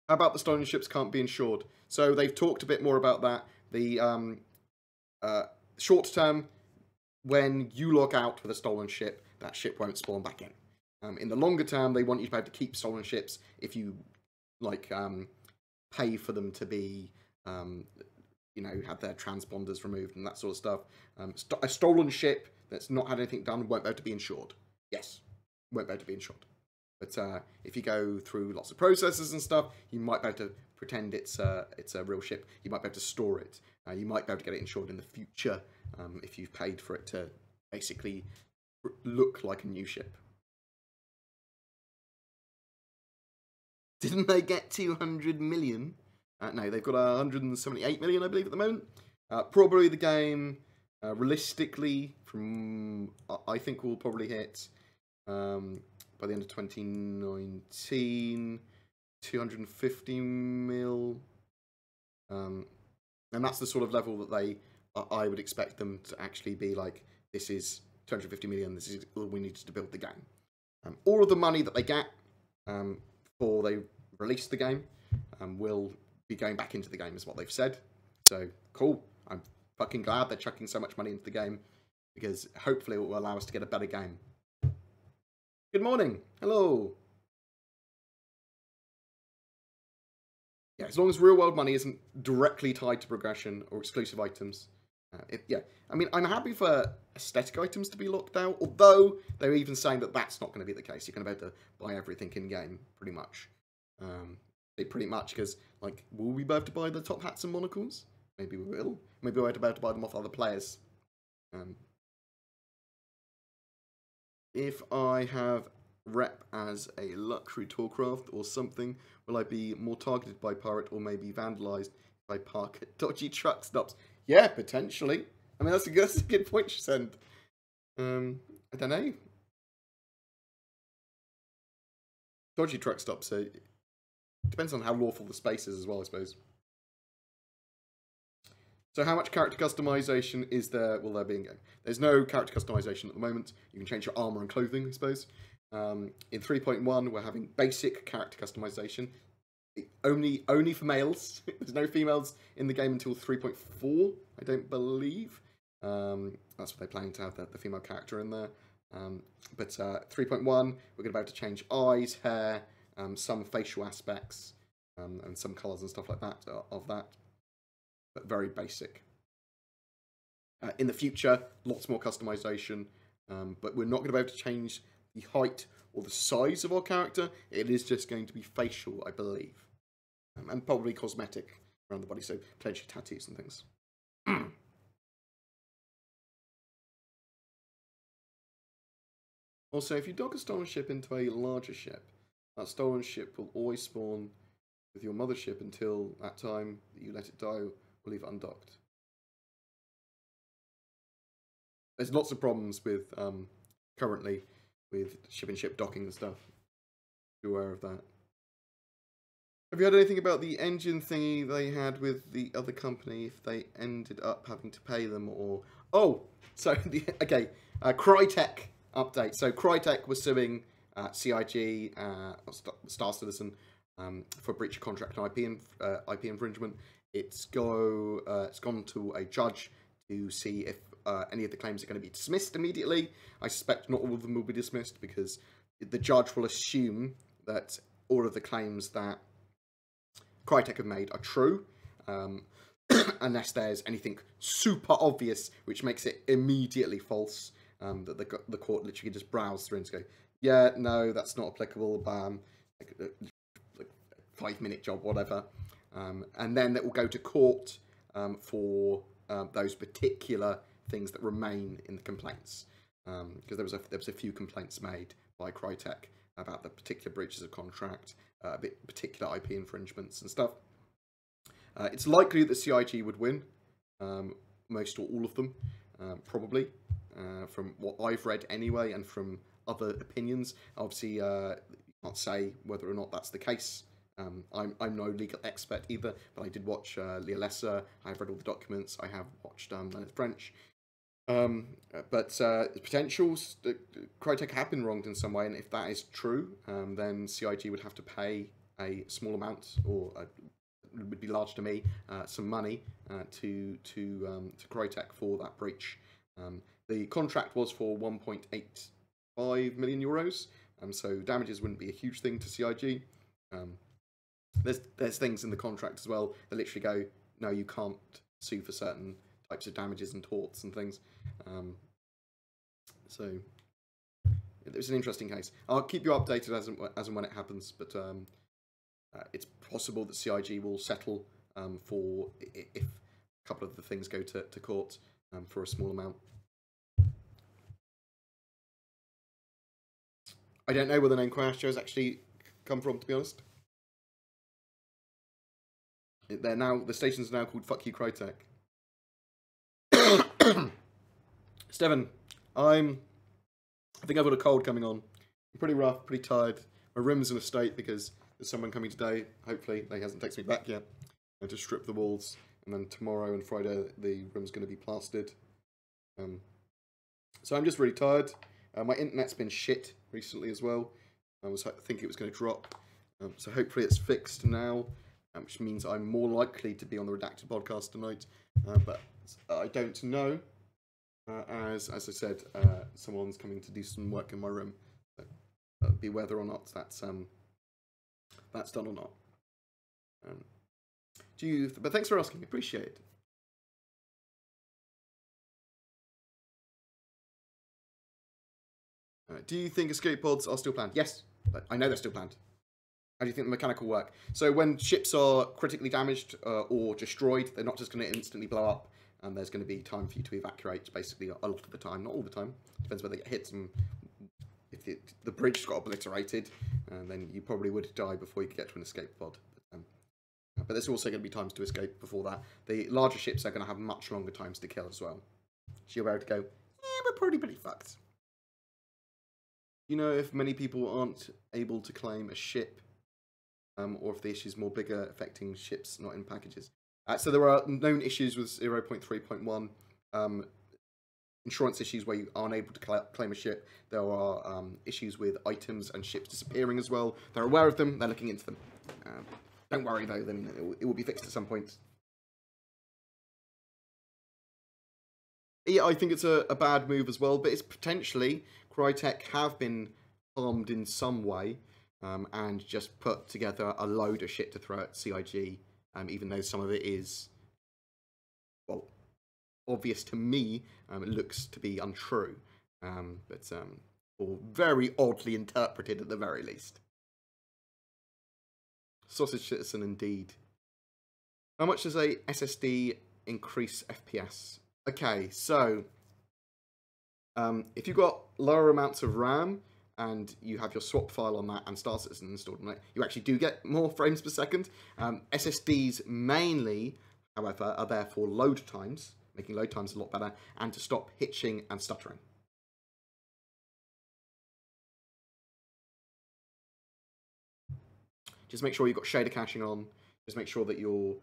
How about the stolen ships can't be insured? So they've talked a bit more about that. The short term, when you log out with a stolen ship, that ship won't spawn back in. In the longer term, they want you to be able to keep stolen ships if you like pay for them to be have their transponders removed and that sort of stuff. A stolen ship that's not had anything done won't be able to be insured. Yes, won't be able to be insured. But if you go through lots of processes and stuff, you might be able to pretend it's a real ship. You might be able to store it. You might be able to get it insured in the future if you've paid for it to basically look like a new ship. Didn't they get 200 million? No, they've got 178 million, I believe, at the moment. Probably the game, realistically, I think will probably hit by the end of 2019, 250 mil. And that's the sort of level that I would expect them to actually be like, this is 250 million, this is all we needed to build the game. All of the money that they get before they release the game will be going back into the game, is what they've said. So, cool. I'm fucking glad they're chucking so much money into the game, because hopefully it will allow us to get a better game. Good morning. Hello. Yeah, as long as real-world money isn't directly tied to progression or exclusive items. Yeah, I mean, I'm happy for aesthetic items to be locked out, although they're even saying that that's not going to be the case. You're going to be able to buy everything in-game, pretty much. Pretty much, because, like, will we be able to buy the top hats and monocles? Maybe we will. Maybe we'll be able to buy them off other players. If I have rep as a luxury toolcraft or something, will I be more targeted by pirate or maybe vandalized if I park at dodgy truck stops? Yeah, potentially. I mean, that's a good point you send. I don't know. Dodgy truck stops, so it depends on how lawful the space is as well, I suppose. So how much character customization will there be in game? There's no character customization at the moment. You can change your armor and clothing, I suppose. In 3.1, we're having basic character customization. Only for males. There's no females in the game until 3.4, I don't believe. That's what they're planning to have, the female character in there. But 3.1, we're going to be able to change eyes, hair, some facial aspects, and some colours and stuff like that of that. But very basic. In the future, lots more customization, but we're not going to be able to change the height or the size of our character. It is just going to be facial, I believe, and probably cosmetic around the body, so potentially tattoos and things. Also, if you dock a stolen ship into a larger ship, that stolen ship will always spawn with your mothership until that time that you let it die or leave it undocked. There's lots of problems with currently with ship docking and stuff. Be aware of that. Have you heard anything about the engine thingy they had with the other company? If they ended up having to pay them, or Crytek update. So Crytek was suing CIG, Star Citizen, for breach of contract and IP infringement. It's gone to a judge to see if any of the claims are going to be dismissed immediately. I suspect not all of them will be dismissed, because the judge will assume that all of the claims that Crytek have made are true, unless there's anything super obvious which makes it immediately false, that the court literally just browse through and go, yeah, no, that's not applicable, bam, like 5-minute job, whatever. And then it will go to court for those particular things that remain in the complaints, because there was a few complaints made by Crytek about the particular breaches of contract, particular IP infringements and stuff. It's likely that CIG would win, most or all of them, probably, from what I've read anyway, and from other opinions. Obviously, you can't say whether or not that's the case. I'm no legal expert either, but I did watch Lea Lesser. I've read all the documents. I have watched Leonard French. But the potentials, Crytek have been wronged in some way, and if that is true, then CIG would have to pay a small amount, or it would be large to me, some money to Crytek for that breach. The contract was for 1.85 million euros, so damages wouldn't be a huge thing to CIG. There's things in the contract as well that literally go, no, you can't sue for certain types of damages and torts and things. So it was an interesting case. I'll keep you updated as and when it happens, but it's possible that CIG will settle for if a couple of the things go to court for a small amount. I don't know where the name Crash has actually come from, to be honest. The station's now called Fuck You Crytek. Steven, I think I've got a cold coming on. I'm pretty rough, pretty tired. My room's in a state because there's someone coming today. Hopefully, they hasn't texted me back yet. I just strip the walls, and then tomorrow and Friday the room's going to be plastered. So I'm just really tired. My internet's been shit recently as well. I was thinking it was going to drop. So hopefully it's fixed now, which means I'm more likely to be on the Redacted podcast tonight. But I don't know. As I said, someone's coming to do some work in my room. So that'll be whether or not that's done or not. But thanks for asking. Appreciate it. Do you think escape pods are still planned? Yes, I know they're still planned. How do you think the mechanic will work? So when ships are critically damaged or destroyed, they're not just going to instantly blow up, and there's going to be time for you to evacuate, basically, a lot of the time. Not all the time. Depends whether they get hit. And if the bridge got obliterated, then you probably would die before you could get to an escape pod. But there's also going to be times to escape before that. The larger ships are going to have much longer times to kill as well. So you're able to go, yeah, we're pretty fucked. You know if many people aren't able to claim a ship, or if the issue's more bigger, affecting ships not in packages. So there are known issues with 0.3.1, insurance issues where you aren't able to claim a ship. There are issues with items and ships disappearing as well. They're aware of them, they're looking into them. Don't worry though, then it will be fixed at some point. Yeah, I think it's a bad move as well, but it's potentially Crytek have been harmed in some way, and just put together a load of shit to throw at CIG, even though some of it is, well, obvious to me. It looks to be untrue, or very oddly interpreted at the very least. Sausage Citizen indeed. How much does a SSD increase FPS? Okay, so if you've got lower amounts of RAM and you have your swap file on that and Star Citizen installed on it, you actually do get more frames per second. SSDs mainly, however, are there for load times, making load times a lot better, and to stop hitching and stuttering. Just make sure you've got shader caching on. Just make sure that your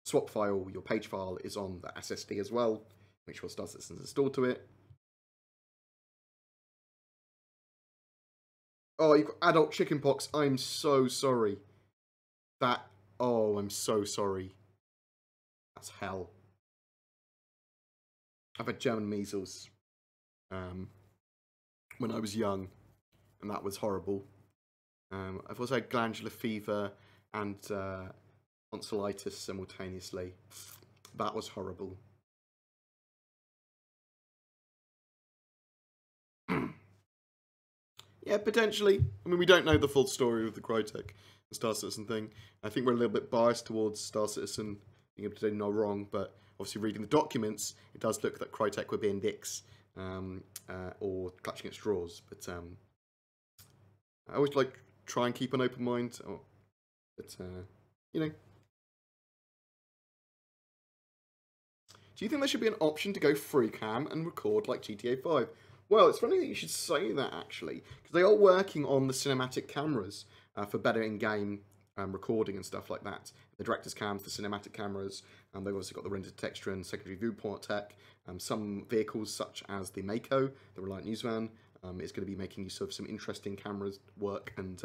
swap file, your page file, is on the SSD as well. Make sure Star Citizen is installed to it. Oh, you've got adult chickenpox. I'm so sorry. I'm so sorry. That's hell. I've had German measles when I was young, and that was horrible. I've also had glandular fever and tonsillitis simultaneously. That was horrible. Yeah, potentially. I mean, we don't know the full story of the Crytek and Star Citizen thing. I think we're a little bit biased towards Star Citizen being able to do no wrong, but obviously reading the documents, it does look that Crytek were being dicks or clutching at straws. But I always try and keep an open mind. But you know. Do you think there should be an option to go free cam and record like GTA 5? Well, it's funny that you should say that, actually, because they are working on the cinematic cameras for better in-game recording and stuff like that. The director's cams, the cinematic cameras, they've also got the rendered texture and secondary viewport tech. Some vehicles, such as the Mako, the Reliant News Van, is going to be making use of some interesting cameras work and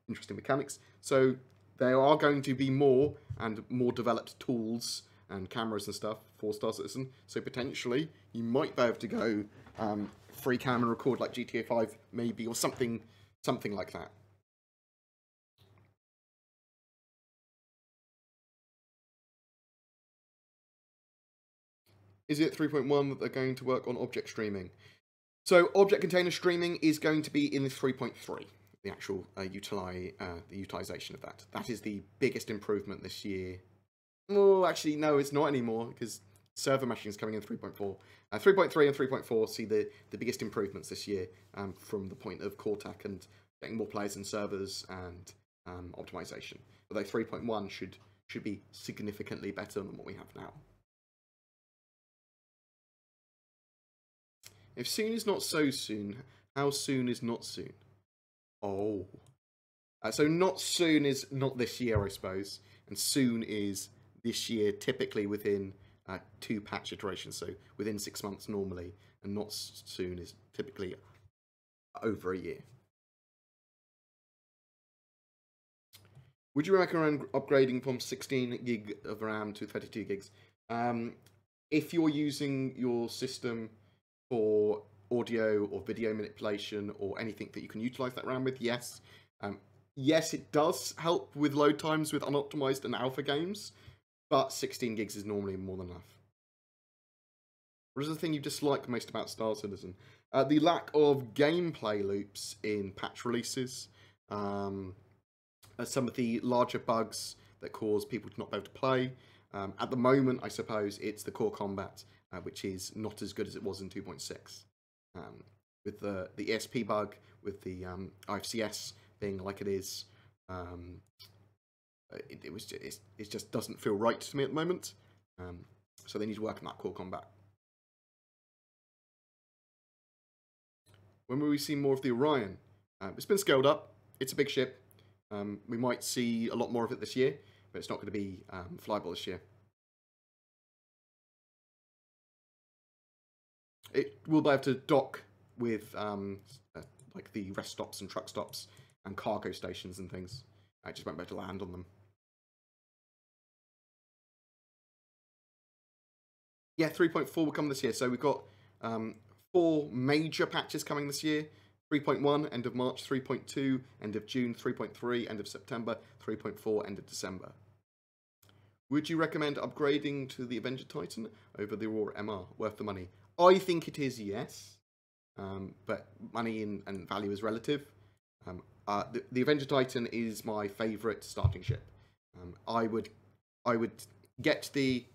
interesting mechanics. So there are going to be more and more developed tools and cameras and stuff for Star Citizen. So potentially, you might be able to go free cam and record like GTA 5, maybe, or something like that. Is it 3.1 that they're going to work on object streaming? So object container streaming is going to be in the 3.3, the actual the utilization of that. That is the biggest improvement this year. Oh, actually, no, it's not anymore, because server meshing is coming in 3.4. 3.3 and 3.4 see the biggest improvements this year from the point of core tech and getting more players in servers and optimization. Although 3.1 should be significantly better than what we have now. If soon is not so soon, how soon is not soon? Oh. So not soon is not this year, I suppose. And soon is this year, typically within 2 patch iterations. So within 6 months normally. And not soon is typically over a year. Would you recommend upgrading from 16 gig of RAM to 32 gigs? If you're using your system for audio or video manipulation or anything that you can utilize that RAM with, yes. Yes, it does help with load times with unoptimized and alpha games, but 16 gigs is normally more than enough. What is the thing you dislike most about Star Citizen? The lack of gameplay loops in patch releases. Some of the larger bugs that cause people to not be able to play. At the moment, I suppose it's the core combat, which is not as good as it was in 2.6. With the ESP bug, with the IFCS being like it is, it just doesn't feel right to me at the moment. So they need to work on that core combat. When will we see more of the Orion? It's been scaled up. It's a big ship. We might see a lot more of it this year, but it's not going to be flyable this year. It will be able to dock with like the rest stops and truck stops and cargo stations and things. I just won't be able to land on them. Yeah, 3.4 will come this year. So we've got 4 major patches coming this year. 3.1, end of March. 3.2, end of June. 3.3, end of September. 3.4, end of December. Would you recommend upgrading to the Avenger Titan over the Aurora MR? Worth the money? I think it is, yes. But money and value is relative. The Avenger Titan is my favourite starting ship. I would get the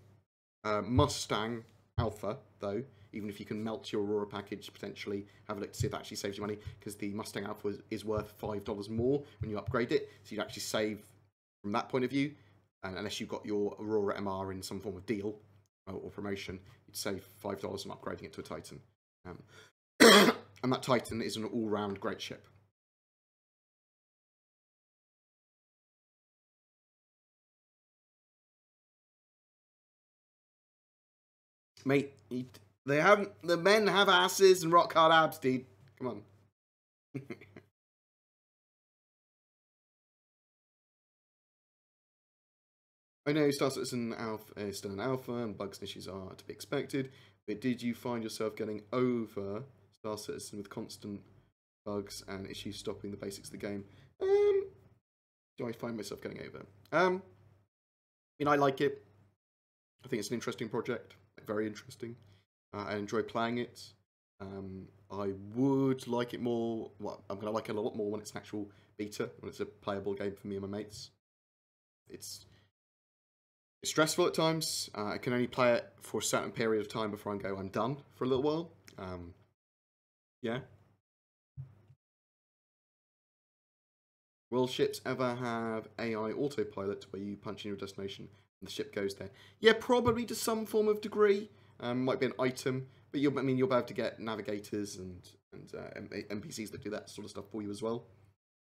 Mustang Alpha, though, even if you can melt your Aurora package, potentially have a look to see if that actually saves you money, because the Mustang Alpha is worth $5 more when you upgrade it, so you'd actually save from that point of view, and unless you've got your Aurora MR in some form of deal or promotion, you'd save $5 on upgrading it to a Titan. And that Titan is an all-round great ship. Mate, the men have asses and rock hard abs, dude. Come on. I know Star Citizen Alpha is still an alpha and bugs and issues are to be expected, but did you find yourself getting over Star Citizen with constant bugs and issues stopping the basics of the game? Do I find myself getting over? I mean, I like it. I think it's an interesting project, very interesting. I enjoy playing it. I would like it more. Well, I'm going to like it a lot more when it's an actual beta, when it's a playable game for me and my mates. It's stressful at times. I can only play it for a certain period of time before I go, I'm done for a little while. Yeah. Will ships ever have AI autopilot where you punch in your destination and the ship goes there? Yeah, probably to some form of degree. Might be an item, but you'll be able to get navigators and NPCs that do that sort of stuff for you as well.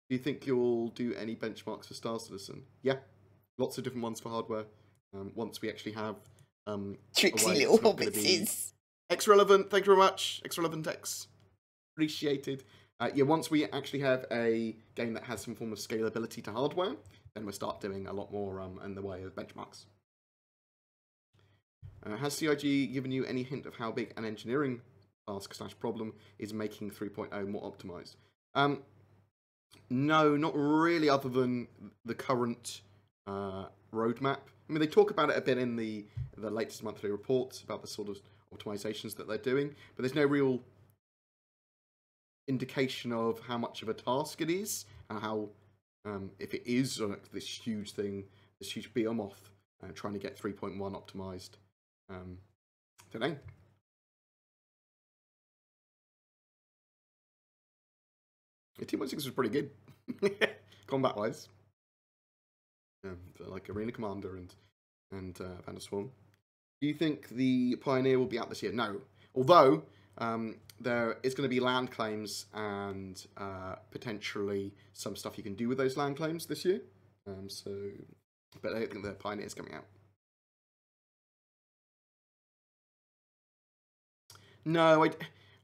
Do you think you'll do any benchmarks for Star Citizen? Yeah, lots of different ones for hardware. Once we actually have Tricksy little hobbitses. X-Relevant, thank you very much. X-Relevant X. Appreciated. Yeah, once we actually have a game that has some form of scalability to hardware, then we'll start doing a lot more in the way of benchmarks. Has CIG given you any hint of how big an engineering task / problem is making 3.0 more optimized? No, not really, other than the current roadmap. I mean, they talk about it a bit in the latest monthly reports about the sort of optimizations that they're doing, but there's no real indication of how much of a task it is, and how, if it is this huge thing, this huge behemoth, trying to get 3.1 optimized. Don't know. Yeah, 2.6 was pretty good, combat-wise. for like Arena Commander and Vanderswarm. Do you think the Pioneer will be out this year? No. Although there is going to be land claims and potentially some stuff you can do with those land claims this year. But I don't think the Pioneer is coming out. No,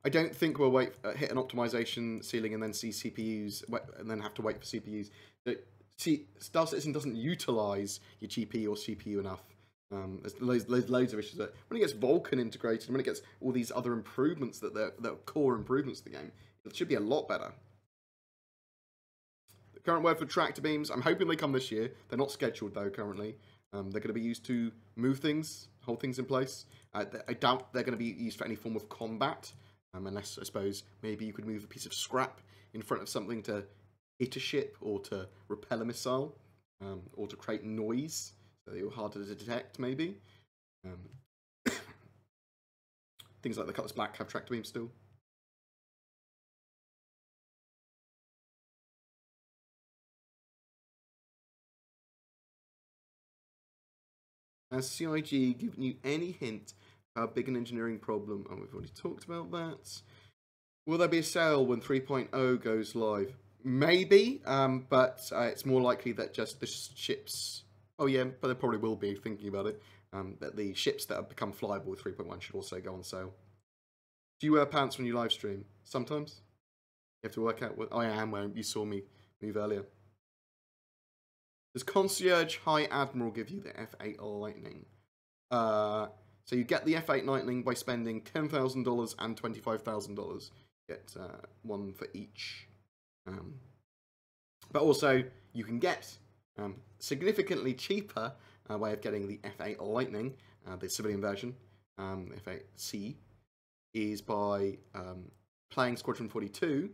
I don't think we'll hit an optimization ceiling and then see CPUs and then have to wait for CPUs. Star Citizen doesn't utilize your GPU or CPU enough. There's loads of issues. When it gets Vulkan integrated, when it gets all these other improvements that are core improvements to the game, it should be a lot better. The current word for tractor beams, I'm hoping they come this year. They're not scheduled though currently. They're going to be used to move things, hold things in place. I doubt they're going to be used for any form of combat, unless I suppose maybe you could move a piece of scrap in front of something to hit a ship or to repel a missile, or to create noise. So they were harder to detect, maybe. Things like the Cutlass Black have tractor beams still. Has CIG given you any hint how big an engineering problem? Oh, we've already talked about that. Will there be a sale when 3.0 goes live? Maybe, but it's more likely that just the ships... Oh yeah, but there probably will be, thinking about it, that the ships that have become flyable with 3.1 should also go on sale. Do you wear pants when you live stream? Sometimes. You have to work out what... Oh, I am wearing... You saw me move earlier. Does Concierge High Admiral give you the F8 Lightning? So you get the F8 Lightning by spending $10,000 and $25,000. Get one for each. But also, you can get... significantly cheaper way of getting the F8 Lightning, the civilian version, F8C, is by playing Squadron 42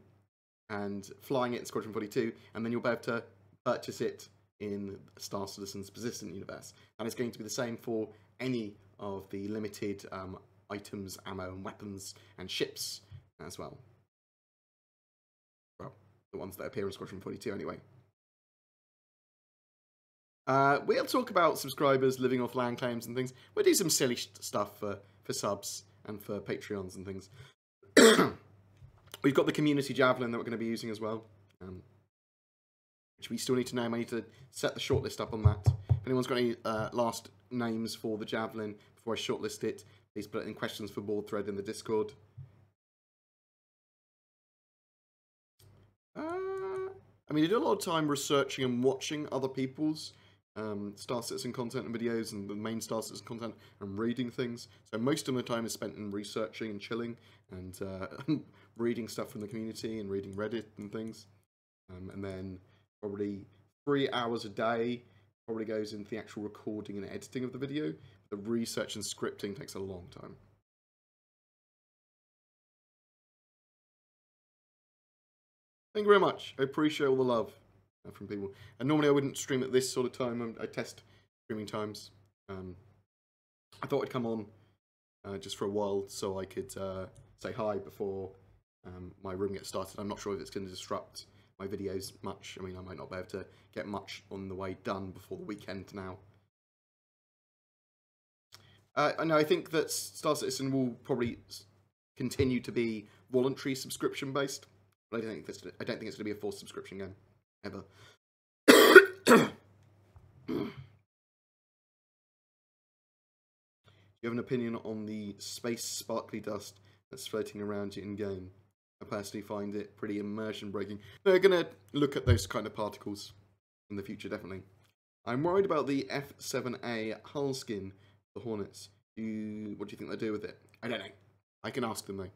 and flying it in Squadron 42, and then you'll be able to purchase it in Star Citizen's persistent universe. And it's going to be the same for any of the limited items, ammo, and weapons and ships as well. Well, the ones that appear in Squadron 42 anyway. We'll talk about subscribers living off land claims and things. We'll do some silly stuff for subs and for Patreons and things. We've got the community javelin that we're going to be using as well, which we still need to name. I need to set the shortlist up on that. If anyone's got any last names for the javelin before I shortlist it, please put it in questions for board thread in the Discord. I mean, I do a lot of time researching and watching other people's Star Citizen content and videos, and the main Star Citizen content, and reading things. So most of my time is spent in researching and chilling and reading stuff from the community and reading Reddit and things. And then probably 3 hours a day probably goes into the actual recording and editing of the video. The research and scripting takes a long time. Thank you very much. I appreciate all the love from people. And normally I wouldn't stream at this sort of time. I test streaming times. I thought I'd come on just for a while so I could say hi before my room gets started. I'm not sure if it's going to disrupt my videos much. I mean, I might not be able to get much on the way done before the weekend now. I think that Star Citizen will probably continue to be voluntary subscription based. But I don't think it's going to be a forced subscription game, ever. Do you have an opinion on the space sparkly dust that's floating around you in game? I personally find it pretty immersion breaking. They're going to look at those kind of particles in the future, definitely. I'm worried about the F7A hull skin, the Hornets. What do you think they'll do with it? I don't know. I can ask them though.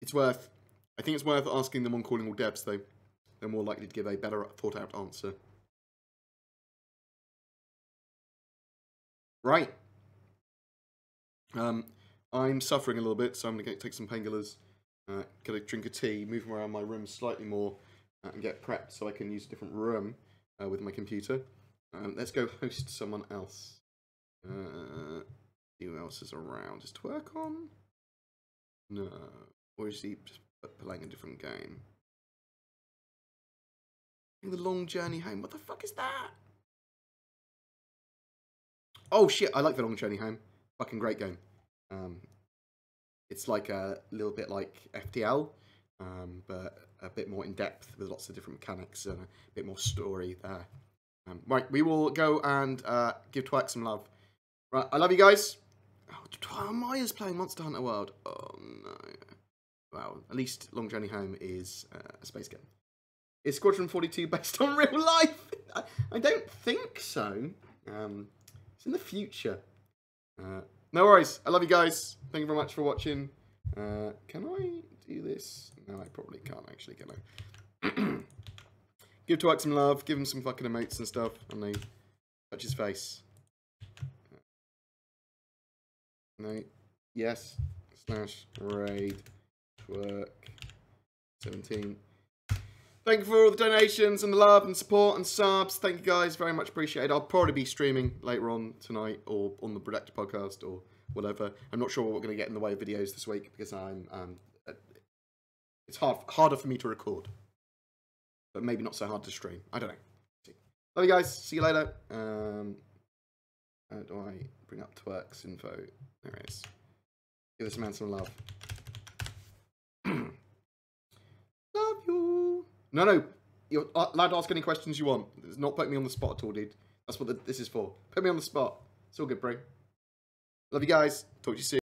I think it's worth asking them on Calling All Devs, though. They're more likely to give a better thought-out answer. Right. I'm suffering a little bit, so I'm going to take some painkillers, get a drink of tea, move around my room slightly more, and get prepped so I can use a different room with my computer. Let's go host someone else. Who else is around? Is Twerk on? No. Or is he just playing a different game? The Long Journey Home. What the fuck is that? Oh shit, I like The Long Journey Home. Fucking great game. It's like a little bit like FTL, but a bit more in depth with lots of different mechanics and a bit more story there. Right, we will go and give Twerk some love. Right, I love you guys. Oh, Maya's playing Monster Hunter World. Oh no. Well, at least Long Journey Home is a space game. Is Squadron 42 based on real life? I don't think so. It's in the future. No worries. I love you guys. Thank you very much for watching. Can I do this? No, I probably can't actually, can I? Give Twerk some love. Give him some fucking emotes and stuff. And they touch his face. No. Yes. / raid Twerk 17. Thank you for all the donations and the love and support and subs. Thank you guys, very much appreciated. I'll probably be streaming later on tonight or on the Productor podcast or whatever. I'm not sure what we're going to get in the way of videos this week because it's harder for me to record, but maybe not so hard to stream. I don't know. Love you guys. See you later. How do I bring up Twerk's info? There it is. Give this man some love. Love you. No. You're allowed to ask any questions you want. It's not putting me on the spot at all, dude. That's what this is for. Put me on the spot. It's all good, bro. Love you guys. Talk to you soon.